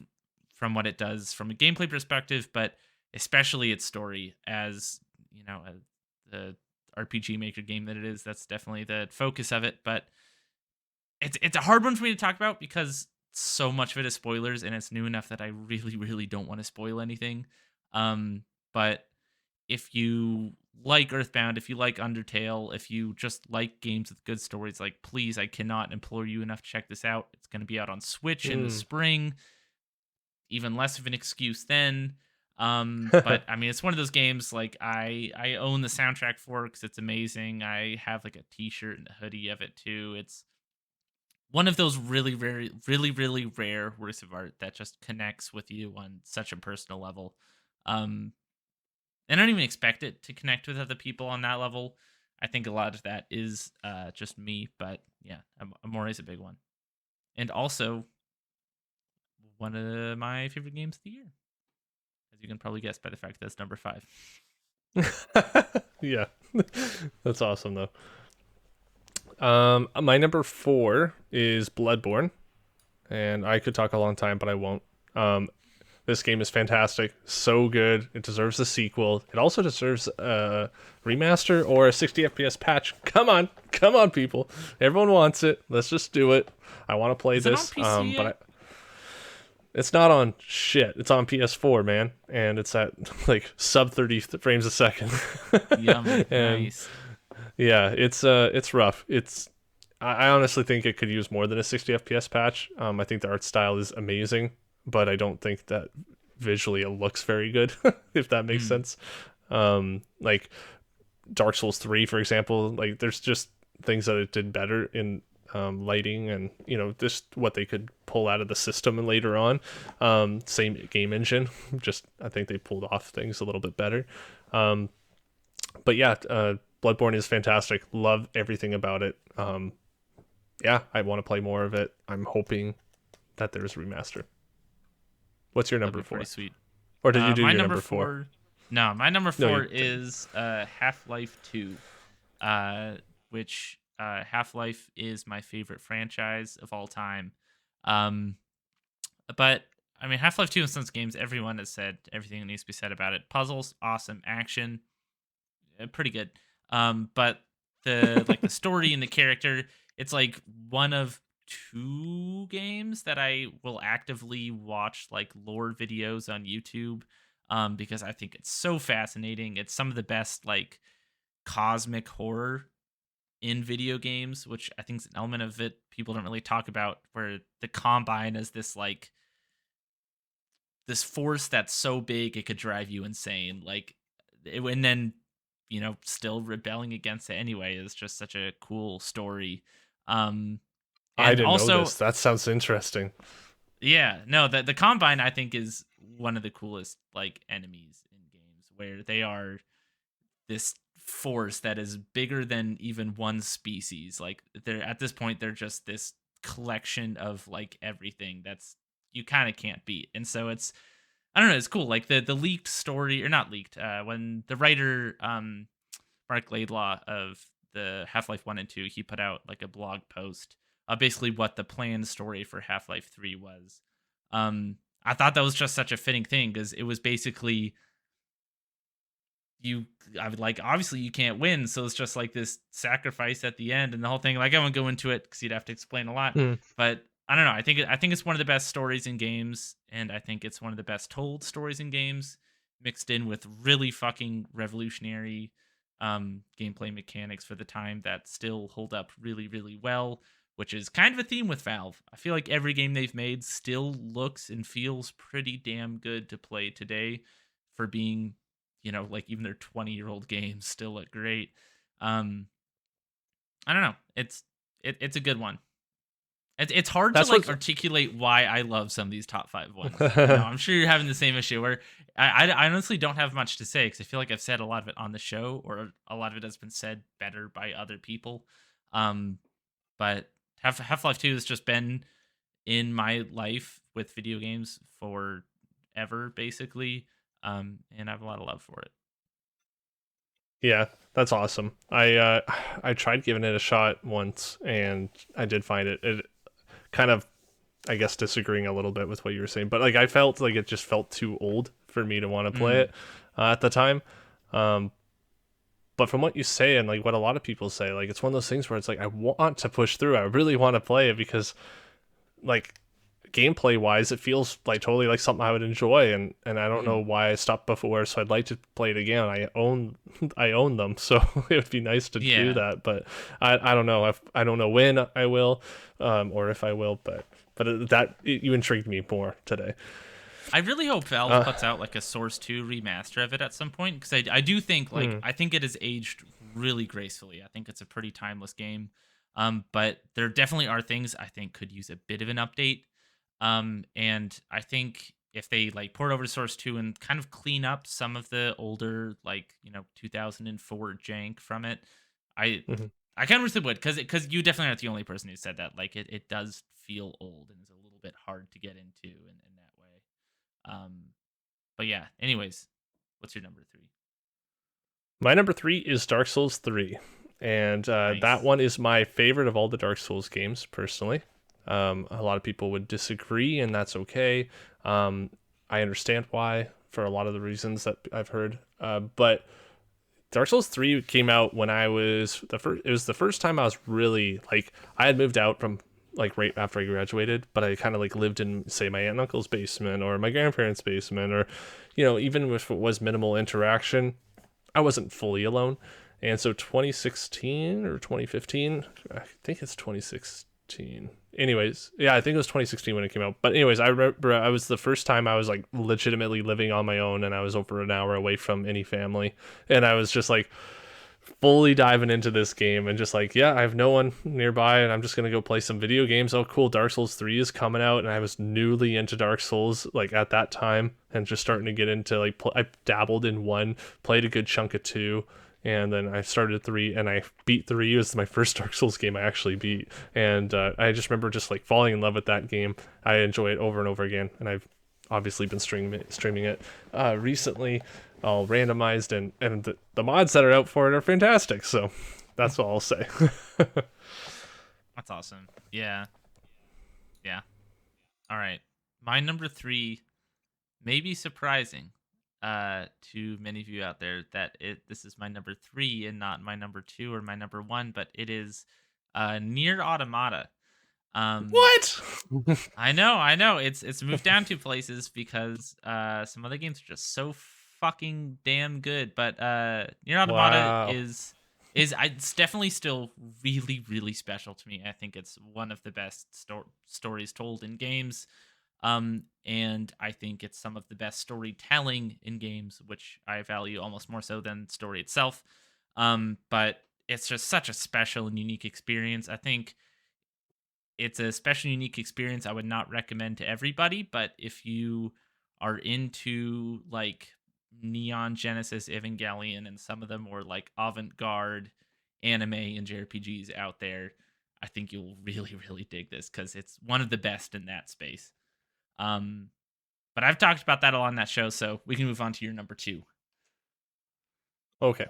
Speaker 3: from what it does from a gameplay perspective, but especially its story. As you know, the RPG Maker game that it is, that's definitely the focus of it. But it's a hard one for me to talk about because so much of it is spoilers, and it's new enough that I really, really don't want to spoil anything. But if you like Earthbound, if you like Undertale, if you just like games with good stories, like, please, I cannot implore you enough to check this out. It's going to be out on Switch in the spring. Even less of an excuse then. But I mean, it's one of those games, like, I own the soundtrack for because it's amazing. I have like a t-shirt and a hoodie of it too. It's one of those really, very, really, really rare works of art that just connects with you on such a personal level. And I don't even expect it to connect with other people on that level. I think a lot of that is just me, but yeah, Amore is a big one. And also one of my favorite games of the year, as you can probably guess by the fact that it's number 5.
Speaker 2: Yeah, that's awesome though. My number 4 is Bloodborne, and I could talk a long time, but I won't. Um, this game is fantastic, so good. It deserves a sequel. It also deserves a remaster or a 60 FPS patch. Come on, people. Everyone wants it. Let's just do it. I want to play
Speaker 3: Is it on
Speaker 2: this.
Speaker 3: PC
Speaker 2: But
Speaker 3: yet?
Speaker 2: it's not on shit. It's on PS4, man, and it's at like sub 30 frames a second.
Speaker 3: Yummy,
Speaker 2: And
Speaker 3: nice.
Speaker 2: yeah, it's rough. I honestly think it could use more than a 60 FPS patch. I think the art style is amazing, but I don't think that visually it looks very good, if that makes
Speaker 3: Mm.
Speaker 2: sense. Like Dark Souls 3, for example, like there's just things that it did better in lighting and, just what they could pull out of the system and later on. Same game engine, just I think they pulled off things a little bit better. Um, but yeah, Bloodborne is fantastic. Love everything about it. Yeah, I want to play more of it. I'm hoping that there's a remaster. What's your
Speaker 3: That'd
Speaker 2: number
Speaker 3: be pretty
Speaker 2: 4?
Speaker 3: sweet.
Speaker 2: Or did you do
Speaker 3: My
Speaker 2: your
Speaker 3: number
Speaker 2: number 4?
Speaker 3: 4. No, my number
Speaker 2: No,
Speaker 3: 4
Speaker 2: you
Speaker 3: is Half-Life 2. Which Half-Life is my favorite franchise of all time. Um, but I mean, Half-Life 2 and Sons games, everyone has said everything that needs to be said about it. Puzzles, awesome. Action, pretty good. But the story and the character, it's like one of two games that I will actively watch like lore videos on YouTube. Because I think it's so fascinating. It's some of the best like cosmic horror in video games, which I think is an element of it people don't really talk about, where the Combine is this like this force that's so big it could drive you insane. And then still rebelling against it anyway is just such a cool story. Um,
Speaker 2: I
Speaker 3: and
Speaker 2: didn't know
Speaker 3: also,
Speaker 2: this. That sounds interesting.
Speaker 3: yeah, no, the Combine I think is one of the coolest like enemies in games where they are this force that is bigger than even one species. Like they're at this point they're just this collection of like everything that's you kind of can't beat. And so it's I don't know, it's cool. Like the leaked story or not leaked, when the writer Mark Laidlaw of the Half-Life 1 and 2, he put out like a blog post basically what the planned story for Half-Life 3 was. I thought that was just such a fitting thing because it was basically you I would like obviously you can't win, so it's just like this sacrifice at the end and the whole thing. Like I won't go into it because you'd have to explain a lot,
Speaker 2: Hmm.
Speaker 3: but I don't know. I think it's one of the best stories in games, and I think it's one of the best told stories in games, mixed in with really fucking revolutionary gameplay mechanics for the time that still hold up really really well. Which is kind of a theme with Valve. I feel like every game they've made still looks and feels pretty damn good to play today for being like even their 20-year-old games still look great. Um, I don't know. It's a good one. It's hard to
Speaker 2: That's
Speaker 3: like
Speaker 2: what.
Speaker 3: articulate why I love some of these top 5 ones. I'm sure you're having the same issue where I honestly don't have much to say because I feel like I've said a lot of it on the show or a lot of it has been said better by other people. Um, but Half-Life 2 has just been in my life with video games forever, basically. And I have a lot of love for it.
Speaker 2: Yeah, that's awesome. I tried giving it a shot once, and I did find it kind of, I guess, disagreeing a little bit with what you were saying, but like I felt like it just felt too old for me to want to play
Speaker 3: Mm,
Speaker 2: it at the time. Um, but from what you say and like what a lot of people say, like it's one of those things where it's like I want to push through. I really want to play it because like gameplay wise it feels like totally like something I would enjoy, and I don't know
Speaker 3: mm.
Speaker 2: why I stopped before, so I'd like to play it again. I own them, so it would be nice to do
Speaker 3: Yeah.
Speaker 2: that, but I don't know if I don't know when I will, or if I will, but you intrigued me more today.
Speaker 3: I really hope Valve
Speaker 2: uh
Speaker 3: puts out like a Source 2 remaster of it at some point because I do think like
Speaker 2: hmm,
Speaker 3: I think it has aged really gracefully. I think it's a pretty timeless game. But there definitely are things I think could use a bit of an update. And I think if they like port over to Source 2 and kind of clean up some of the older like 2004 jank from it, I
Speaker 2: hmm.
Speaker 3: I kind of wish they would because you definitely aren't the only person who said that. Like it does feel old and is a little bit hard to get into in that way. Um, but yeah. Anyways, what's your number 3?
Speaker 2: My number 3 is Dark Souls 3. And that
Speaker 3: Nice.
Speaker 2: one is my favorite of all the Dark Souls games, personally. A lot of people would disagree, and that's okay. Um, I understand why, for a lot of the reasons that I've heard. But Dark Souls 3 came out when I was the first. It was the first time I was really like I had moved out from like right after I graduated, but I kind of like lived in say my aunt and uncle's basement or my grandparents' basement, or even if it was minimal interaction, I wasn't fully alone. And so 2016 or 2015, I think it's 2016. Anyways, yeah, I think it was 2016 when it came out. But anyways, I remember I was the first time I was like legitimately living on my own, and I was over an hour away from any family, and I was just like fully diving into this game and just like, yeah, I have no one nearby, and I'm just gonna go play some video games. Oh, cool, Dark Souls 3 is coming out, and I was newly into Dark Souls like at that time, and just starting to get into like I dabbled in one, played a good chunk of two, and then I started 3, and I beat 3. It was my first Dark Souls game I actually beat, and I just remember just like falling in love with that game. I enjoy it over and over again, and I've obviously been streaming it recently, all randomized, and the mods that are out for it are fantastic. So that's all I'll say.
Speaker 3: That's awesome. Yeah. Yeah. All right. My number 3 may be surprising to many of you out there that this is my number 3 and not my number 2 or my number 1, but it is Near Automata. Um
Speaker 2: What?
Speaker 3: I know. It's moved down two places because some other games are just so fucking damn good. But Nier Automata
Speaker 2: Wow.
Speaker 3: it's definitely still really really special to me. I think it's one of the best stories told in games. And I think it's some of the best storytelling in games, which I value almost more so than story itself. But it's just such a special and unique experience. I think it's a special unique experience I would not recommend to everybody, but if you are into like Neon Genesis Evangelion and some of the more like avant-garde anime and JRPGs out there, I think you'll really really dig this cuz it's one of the best in that space. Um but I've talked about that a lot on that show, so we can move on to your number 2.
Speaker 2: Okay.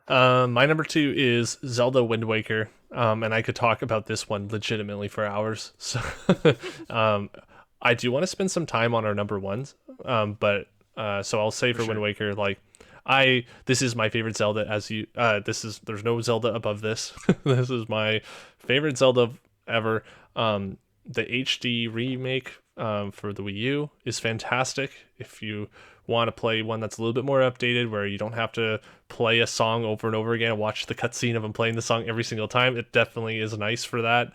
Speaker 2: My number 2 is Zelda Wind Waker. And I could talk about this one legitimately for hours. So, um, I do want to spend some time on our number ones. But so I'll say
Speaker 3: For
Speaker 2: for Wind
Speaker 3: sure.
Speaker 2: Waker, like this is my favorite Zelda. There's no Zelda above this. This is my favorite Zelda ever. The HD remake for the Wii U is fantastic. If you want to play one that's a little bit more updated, where you don't have to play a song over and over again and watch the cutscene of him playing the song every single time, it definitely is nice for that.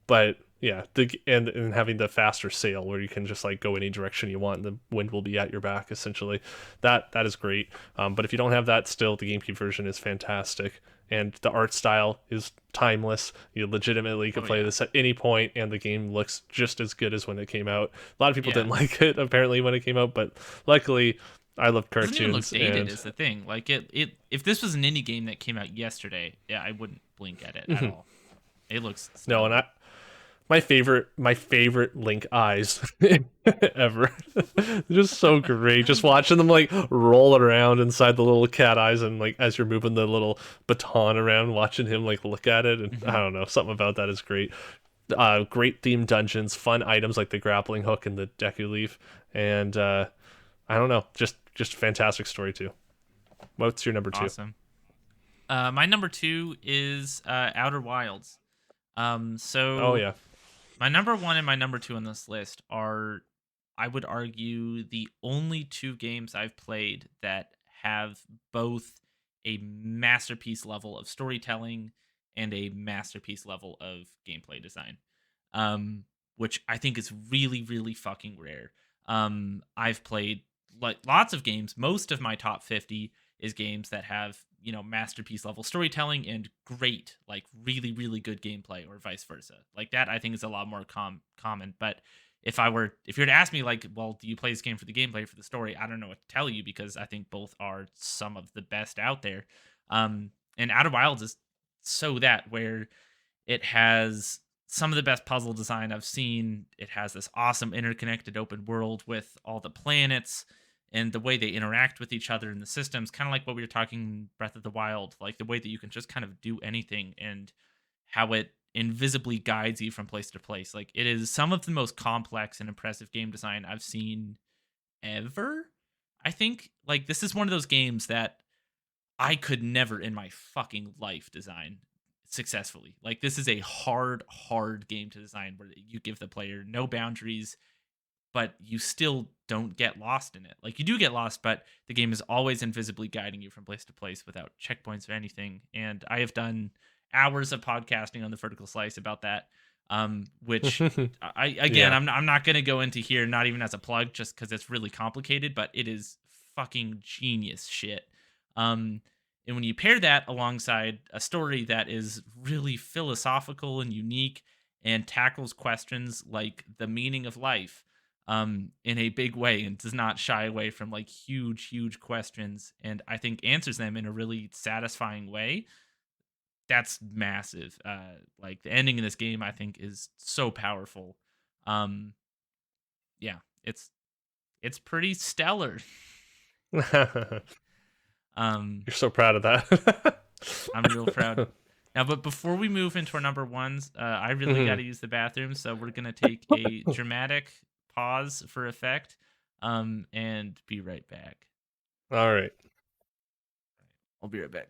Speaker 2: But yeah, and having the faster sail where you can just like go any direction you want, and the wind will be at your back essentially. That is great. But if you don't have that, still the GameCube version is fantastic, and the art style is timeless. You legitimately could
Speaker 3: Oh
Speaker 2: play
Speaker 3: yeah.
Speaker 2: this at any point, and the game looks just as good as when it came out. A lot of people
Speaker 3: Yeah.
Speaker 2: didn't like it apparently when it came out, but luckily, I love
Speaker 3: Doesn't even look
Speaker 2: cartoons,
Speaker 3: dated
Speaker 2: and
Speaker 3: is the thing. Like it if this was an indie game that came out yesterday, yeah, I wouldn't blink at it at all. It looks
Speaker 2: no, and
Speaker 3: stellar.
Speaker 2: my favorite Link eyes ever. Just so great. Just watching them like roll around inside the little cat eyes, and like as you're moving the little baton around, watching him like look at it, and I
Speaker 3: Hmm.
Speaker 2: don't know, something about that is great. Great themed dungeons, fun items like the grappling hook and the Deku Leaf, and I don't know, just fantastic story too. What's your number 2?
Speaker 3: Awesome. My number 2 is Outer Wilds.
Speaker 2: Oh
Speaker 3: So
Speaker 2: yeah.
Speaker 3: my number 1 and my number 2 on this list are, I would argue, the only two games I've played that have both a masterpiece level of storytelling and a masterpiece level of gameplay design. Um, which I think is really, really fucking rare. I've played like lots of games. Most of my top 50 is games that have, masterpiece level storytelling and great, like really, really good gameplay, or vice versa. Like that, I think is a lot more common. But if you were to ask me, like, well, do you play this game for the gameplay, for the story? I don't know what to tell you, because I think both are some of the best out there. And Outer Wilds is so that, where it has some of the best puzzle design I've seen. It has this awesome interconnected open world with all the planets and the way they interact with each other in the systems, kind of like what we were talking in Breath of the Wild, like the way that you can just kind of do anything and how it invisibly guides you from place to place. Like it is some of the most complex and impressive game design I've seen ever. I think like this is one of those games that I could never in my fucking life design successfully. Like this is a hard game to design where you give the player no boundaries, but you still don't get lost in it. Like you do get lost, but the game is always invisibly guiding you from place to place without checkpoints or anything. And I have done hours of podcasting on the Vertical Slice about that. Which I again,
Speaker 2: Yeah.
Speaker 3: I'm not going to go into here, not even as a plug, just because it's really complicated, but it is fucking genius shit. And when you pair that alongside a story that is really philosophical and unique and tackles questions like the meaning of life in a big way and does not shy away from like huge questions, and I think answers them in a really satisfying way, that's massive. Like the ending in this game I think is so powerful. Um yeah, it's pretty stellar.
Speaker 2: You're
Speaker 3: um
Speaker 2: so proud of that.
Speaker 3: I'm real proud. Now, but before we move into our number ones, I really got to use the bathroom, so we're gonna take a dramatic pause for effect, and be right back.
Speaker 2: All right.
Speaker 3: I'll be right back.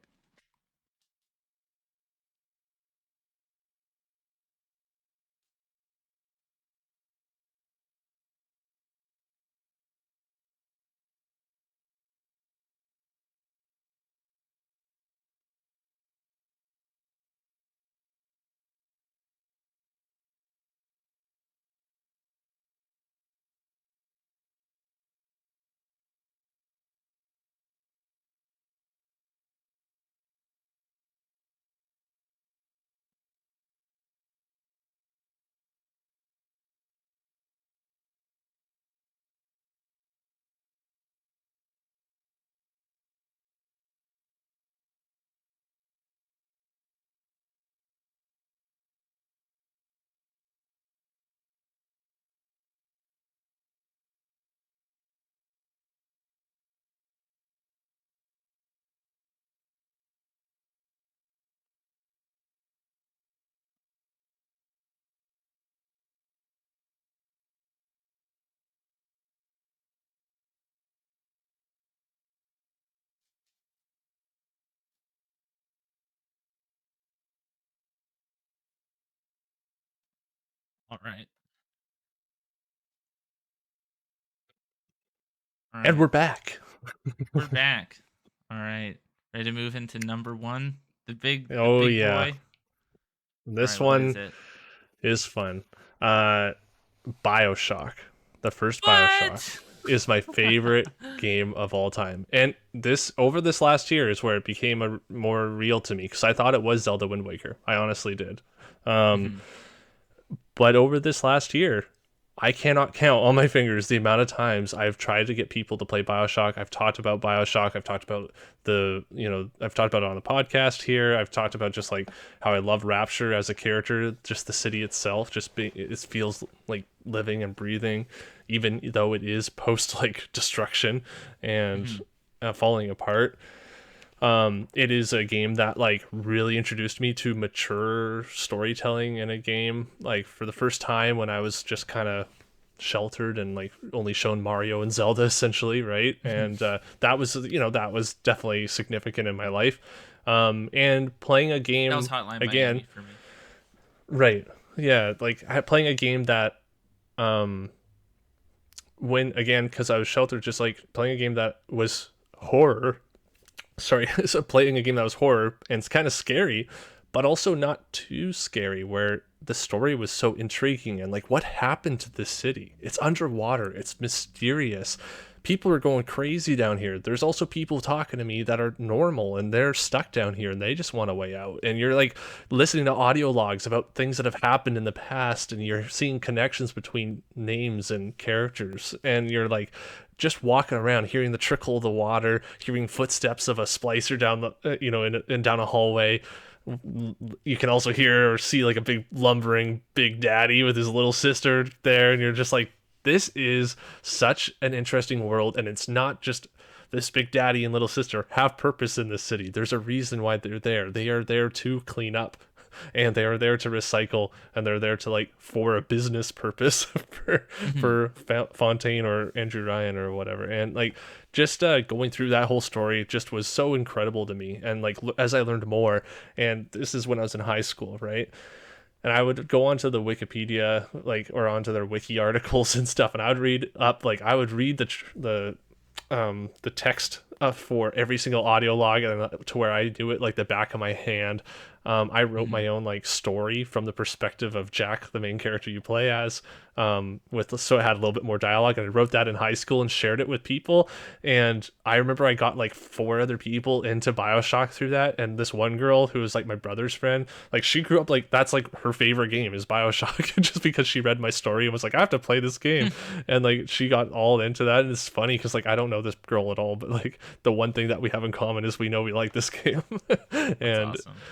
Speaker 3: All right, all
Speaker 2: And
Speaker 3: right,
Speaker 2: we're back.
Speaker 3: we're back. All right, ready to move into number one, the
Speaker 2: Oh
Speaker 3: big
Speaker 2: yeah.
Speaker 3: boy. All
Speaker 2: This
Speaker 3: right, what is
Speaker 2: one
Speaker 3: it?
Speaker 2: is fun. Uh BioShock. The first BioShock
Speaker 3: What?
Speaker 2: is my favorite game of all time. And this over this last year is where it became more real to me because I thought it was Zelda Wind Waker. I honestly did. Um,
Speaker 3: Mhm.
Speaker 2: but over this last year, I cannot count on my fingers the amount of times I've tried to get people to play BioShock. I've talked about BioShock. I've talked about I've talked about it on the podcast here. I've talked about just like how I love Rapture as a character, just the city itself, it feels like living and breathing, even though it is post like destruction and
Speaker 3: Mhm.
Speaker 2: falling apart. It is a game that like really introduced me to mature storytelling in a game. Like for the first time when I was just kind of sheltered and like only shown Mario and Zelda essentially, right? And that was definitely significant in my life. And playing a
Speaker 3: That was
Speaker 2: game
Speaker 3: Hotline
Speaker 2: again,
Speaker 3: Miami for me.
Speaker 2: right? Yeah, like playing a game that um when again because I was sheltered, just like playing a game that was horror, sorry, so playing a game that was horror and it's kind of scary, but also not too scary, where the story was so intriguing and like what happened to this city? It's underwater, it's mysterious. People are going crazy down here. There's also people talking to me that are normal and they're stuck down here and they just want a way out. And you're like listening to audio logs about things that have happened in the past and you're seeing connections between names and characters and you're like just walking around, hearing the trickle of the water, hearing footsteps of a splicer down the, in down a hallway. You can also hear or see like a big lumbering big daddy with his little sister there, and you're just like this is such an interesting world, and it's not just this big daddy and little sister have purpose in this city. There's a reason why they're there. They are there to clean up, and they are there to recycle, and they're there to like for a business purpose
Speaker 3: Mhm.
Speaker 2: for Fontaine or Andrew Ryan or whatever. And like just going through that whole story just was so incredible to me. And like as I learned more, and this is when I was in high school, right? And I would go onto the Wikipedia, like, or onto their wiki articles and stuff, and I would read up, like, I would read the text for every single audio log, and to where I do it like the back of my hand. I wrote
Speaker 3: Mhm.
Speaker 2: my own like story from the perspective of Jack, the main character you play as, with so it had a little bit more dialogue, and I wrote that in high school and shared it with people. And I remember I got like four other people into Bioshock through that, and this one girl who was like my brother's friend, like she grew up like that's like her favorite game is Bioshock, just because she read my story and was like, I have to play this game. And like she got all into that. And it's funny because like I don't know this girl at all, but like the one thing that we have in common is we know we like this game.
Speaker 3: That's
Speaker 2: And
Speaker 3: awesome.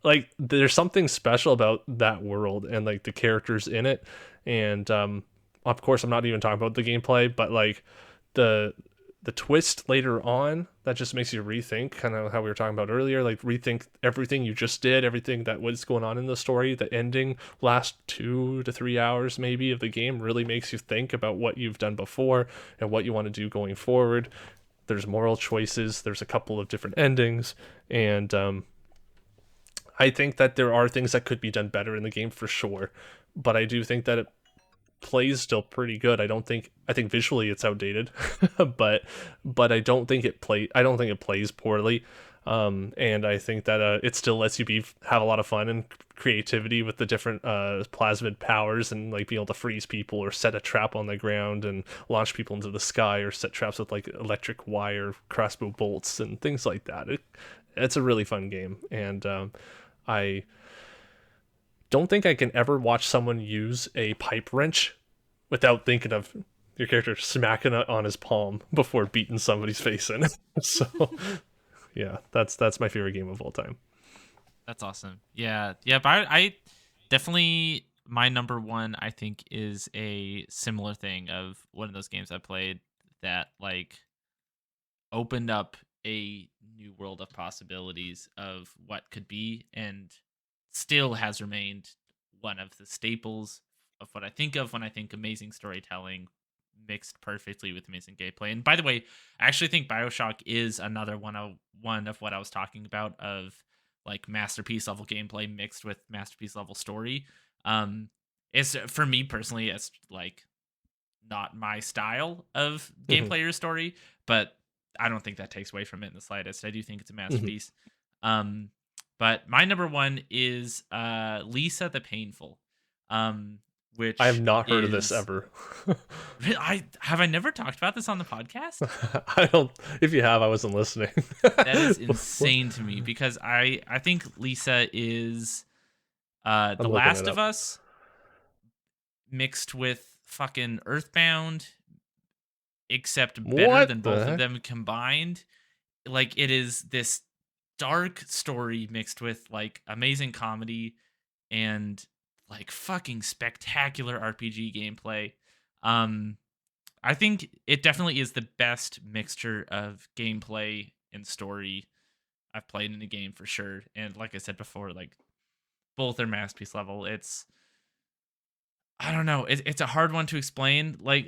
Speaker 2: like there's something special about that world and like the characters in it. And of course I'm not even talking about the gameplay, but like the the twist later on that just makes you rethink kind of how we were talking about earlier, like rethink everything you just did, everything that was going on in the story. The ending last 2 to 3 hours maybe of the game really makes you think about what you've done before and what you want to do going forward. There's moral choices, there's a couple of different endings, and I think that there are things that could be done better in the game for sure, but I do think that it plays still pretty good. I think visually it's outdated, but I don't think it plays poorly. And I think that it still lets you be have a lot of fun and creativity with the different plasmid powers, and like being able to freeze people or set a trap on the ground and launch people into the sky, or set traps with like electric wire crossbow bolts and things like that. It's a really fun game, and I don't think I can ever watch someone use a pipe wrench without thinking of your character smacking it on his palm before beating somebody's face in. So yeah, that's my favorite game of all time.
Speaker 3: That's awesome. Yeah, yeah. But I definitely my number one. I think is a similar thing of one of those games I played that like opened up a new world of possibilities of what could be, and still has remained one of the staples of what I think of when I think amazing storytelling mixed perfectly with amazing gameplay. And by the way, I actually think BioShock is another one of what I was talking about of like masterpiece level gameplay mixed with masterpiece level story. Um it's for me personally, it's like not my style of
Speaker 2: Hmm.
Speaker 3: gameplay or story, but I don't think that takes away from it in the slightest. I do think it's a
Speaker 2: Hmm.
Speaker 3: masterpiece. Um, but my number one is Lisa the Painful,
Speaker 2: I have
Speaker 3: which
Speaker 2: not heard of this
Speaker 3: is
Speaker 2: ever.
Speaker 3: I never talked about this on the podcast.
Speaker 2: I don't. If you have, I wasn't listening.
Speaker 3: That is
Speaker 2: Before.
Speaker 3: insane to me because I think Lisa is
Speaker 2: I'm
Speaker 3: The
Speaker 2: looking
Speaker 3: Last
Speaker 2: it
Speaker 3: of
Speaker 2: up.
Speaker 3: Us mixed with fucking Earthbound, except better
Speaker 2: What
Speaker 3: than
Speaker 2: the
Speaker 3: both of
Speaker 2: heck?
Speaker 3: them combined. Like it is this dark story mixed with like amazing comedy and like fucking spectacular RPG gameplay. Um I think it definitely is the best mixture of gameplay and story I've played in a game for sure. And like I said before, like both are masterpiece level. It's I don't know. It's a hard one to explain. Like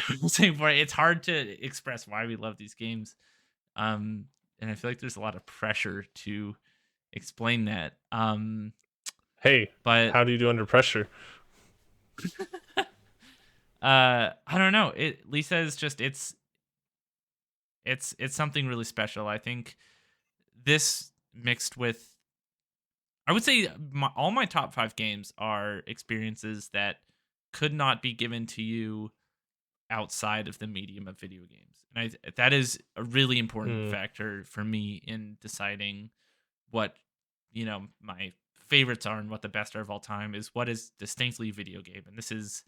Speaker 3: I was saying before, it's hard to express why we love these games. Um, and I feel like there's a lot of pressure to explain that.
Speaker 2: Hey,
Speaker 3: But
Speaker 2: how do you do under pressure?
Speaker 3: I don't know. It Lisa is just it's something really special. I think this mixed with I would say all my top 5 games are experiences that could not be given to you outside of the medium of video games. And that is a really important
Speaker 2: Mm,
Speaker 3: factor for me in deciding what my favorites are and what the best are of all time is what is distinctly video game. And this is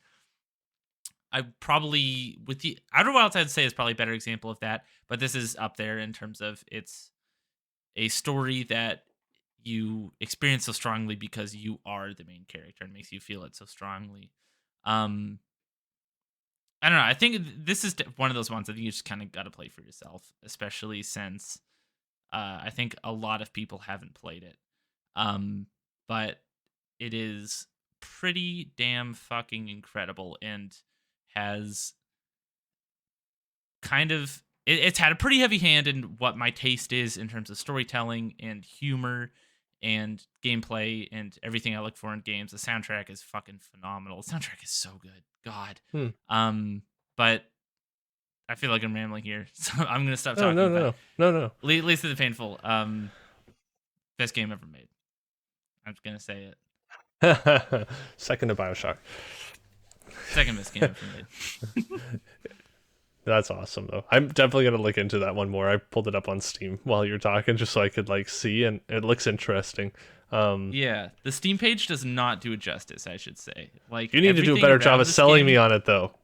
Speaker 3: I probably with the Outer Wilds I'd say is probably a better example of that, but this is up there in terms of it's a story that you experience so strongly because you are the main character and makes you feel it so strongly. Um I don't know. I think this is one of those ones I think you just kind of got to play for yourself, especially since I think a lot of people haven't played it. But it is pretty damn fucking incredible and has kind of it's had a pretty heavy hand in what my taste is in terms of storytelling and humor and gameplay and everything I look for in games. The soundtrack is fucking phenomenal. The soundtrack is so good. God. But I feel like I'm rambling here, so I'm gonna stop talking.
Speaker 2: No.
Speaker 3: Least of the Painful. Best game ever made. I'm just gonna say it.
Speaker 2: Second to Bioshock.
Speaker 3: Second best game ever made.
Speaker 2: That's awesome, though. I'm definitely gonna look into that one more. I pulled it up on Steam while you were talking, just so I could like see, and it looks interesting.
Speaker 3: Yeah, the Steam page does not do it justice, I should say. Like,
Speaker 2: you need to do a better job of selling me on it, though.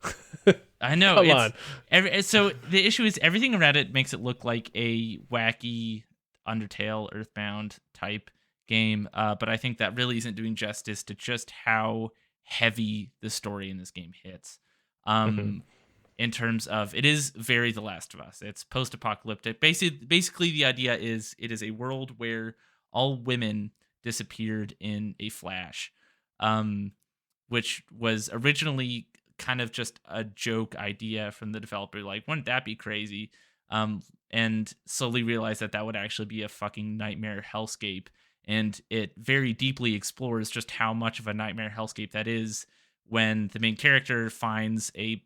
Speaker 3: I know.
Speaker 2: Come on.
Speaker 3: So the issue is everything around it makes it look like a wacky Undertale, Earthbound type game, but I think that really isn't doing justice to just how heavy the story in this game hits. In terms of, it is very The Last of Us. It's post-apocalyptic. Basically, the idea is it is a world where all women disappeared in a flash, which was originally kind of just a joke idea from the developer. Like, wouldn't that be crazy? And slowly realized that would actually be a fucking nightmare hellscape. And it very deeply explores just how much of a nightmare hellscape that is when the main character finds a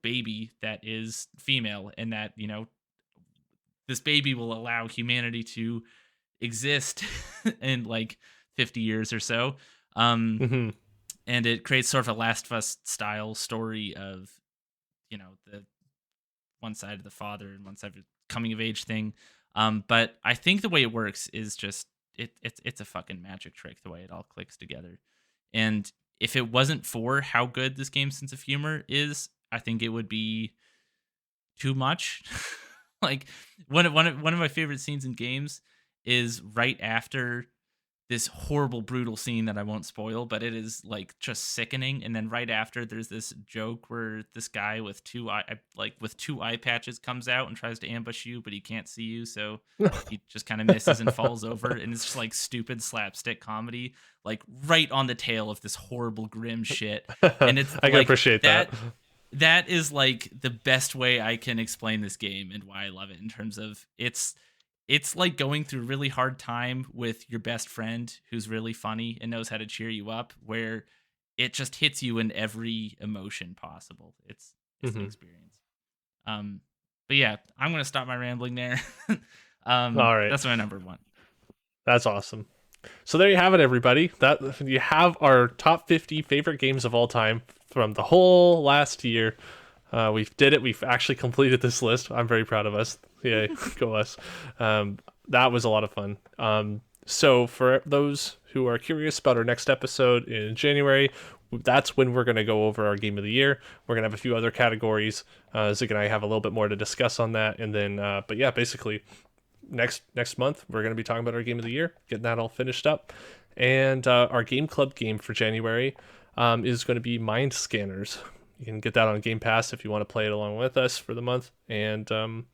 Speaker 3: baby that is female, and that, you know, this baby will allow humanity to exist in like 50 years or so. And it creates sort of a Last of Us style story of, you know, the one side of the father and one side of the coming of age thing. But I think the way it works is just it's a fucking magic trick, the way it all clicks together. And if it wasn't for how good this game's sense of humor is, I think it would be too much. Like, one of my favorite scenes in games is right after this horrible, brutal scene that I won't spoil, but it is like just sickening. And then right after, there's this joke where this guy with two eye patches comes out and tries to ambush you, but he can't see you, so he just kind of misses and falls over. And it's just like stupid slapstick comedy, like right on the tail of this horrible, grim shit. And it's
Speaker 2: I can appreciate that.
Speaker 3: That is like the best way I can explain this game and why I love it, in terms of it's like going through a really hard time with your best friend who's really funny and knows how to cheer you up, where it just hits you in every emotion possible. It's an experience. But yeah, I'm going to stop my rambling there. All right. That's my number one.
Speaker 2: That's awesome. So there you have it, everybody. That you have our top 50 favorite games of all time from the whole last year. We did it. We've actually completed this list. I'm very proud of us. Yay, go us. That was a lot of fun. So for those who are curious about our next episode in January, that's when we're going to go over our game of the year. We're going to have a few other categories. Zig and I have a little bit more to discuss on that. And then, but yeah, basically next month, we're going to be talking about our game of the year, getting that all finished up. And our game club game for January is going to be Mind Scanners. You can get that on Game Pass if you want to play it along with us for the month. And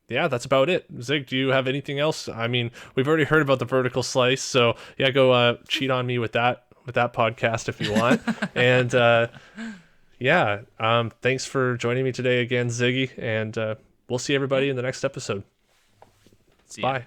Speaker 2: yeah, that's about it. Zig, do you have anything else? I mean, we've already heard about the vertical slice, so yeah, go cheat on me with that podcast if you want. And yeah, thanks for joining me today again, Ziggy, and we'll see everybody in the next episode.
Speaker 3: See ya.
Speaker 2: Bye.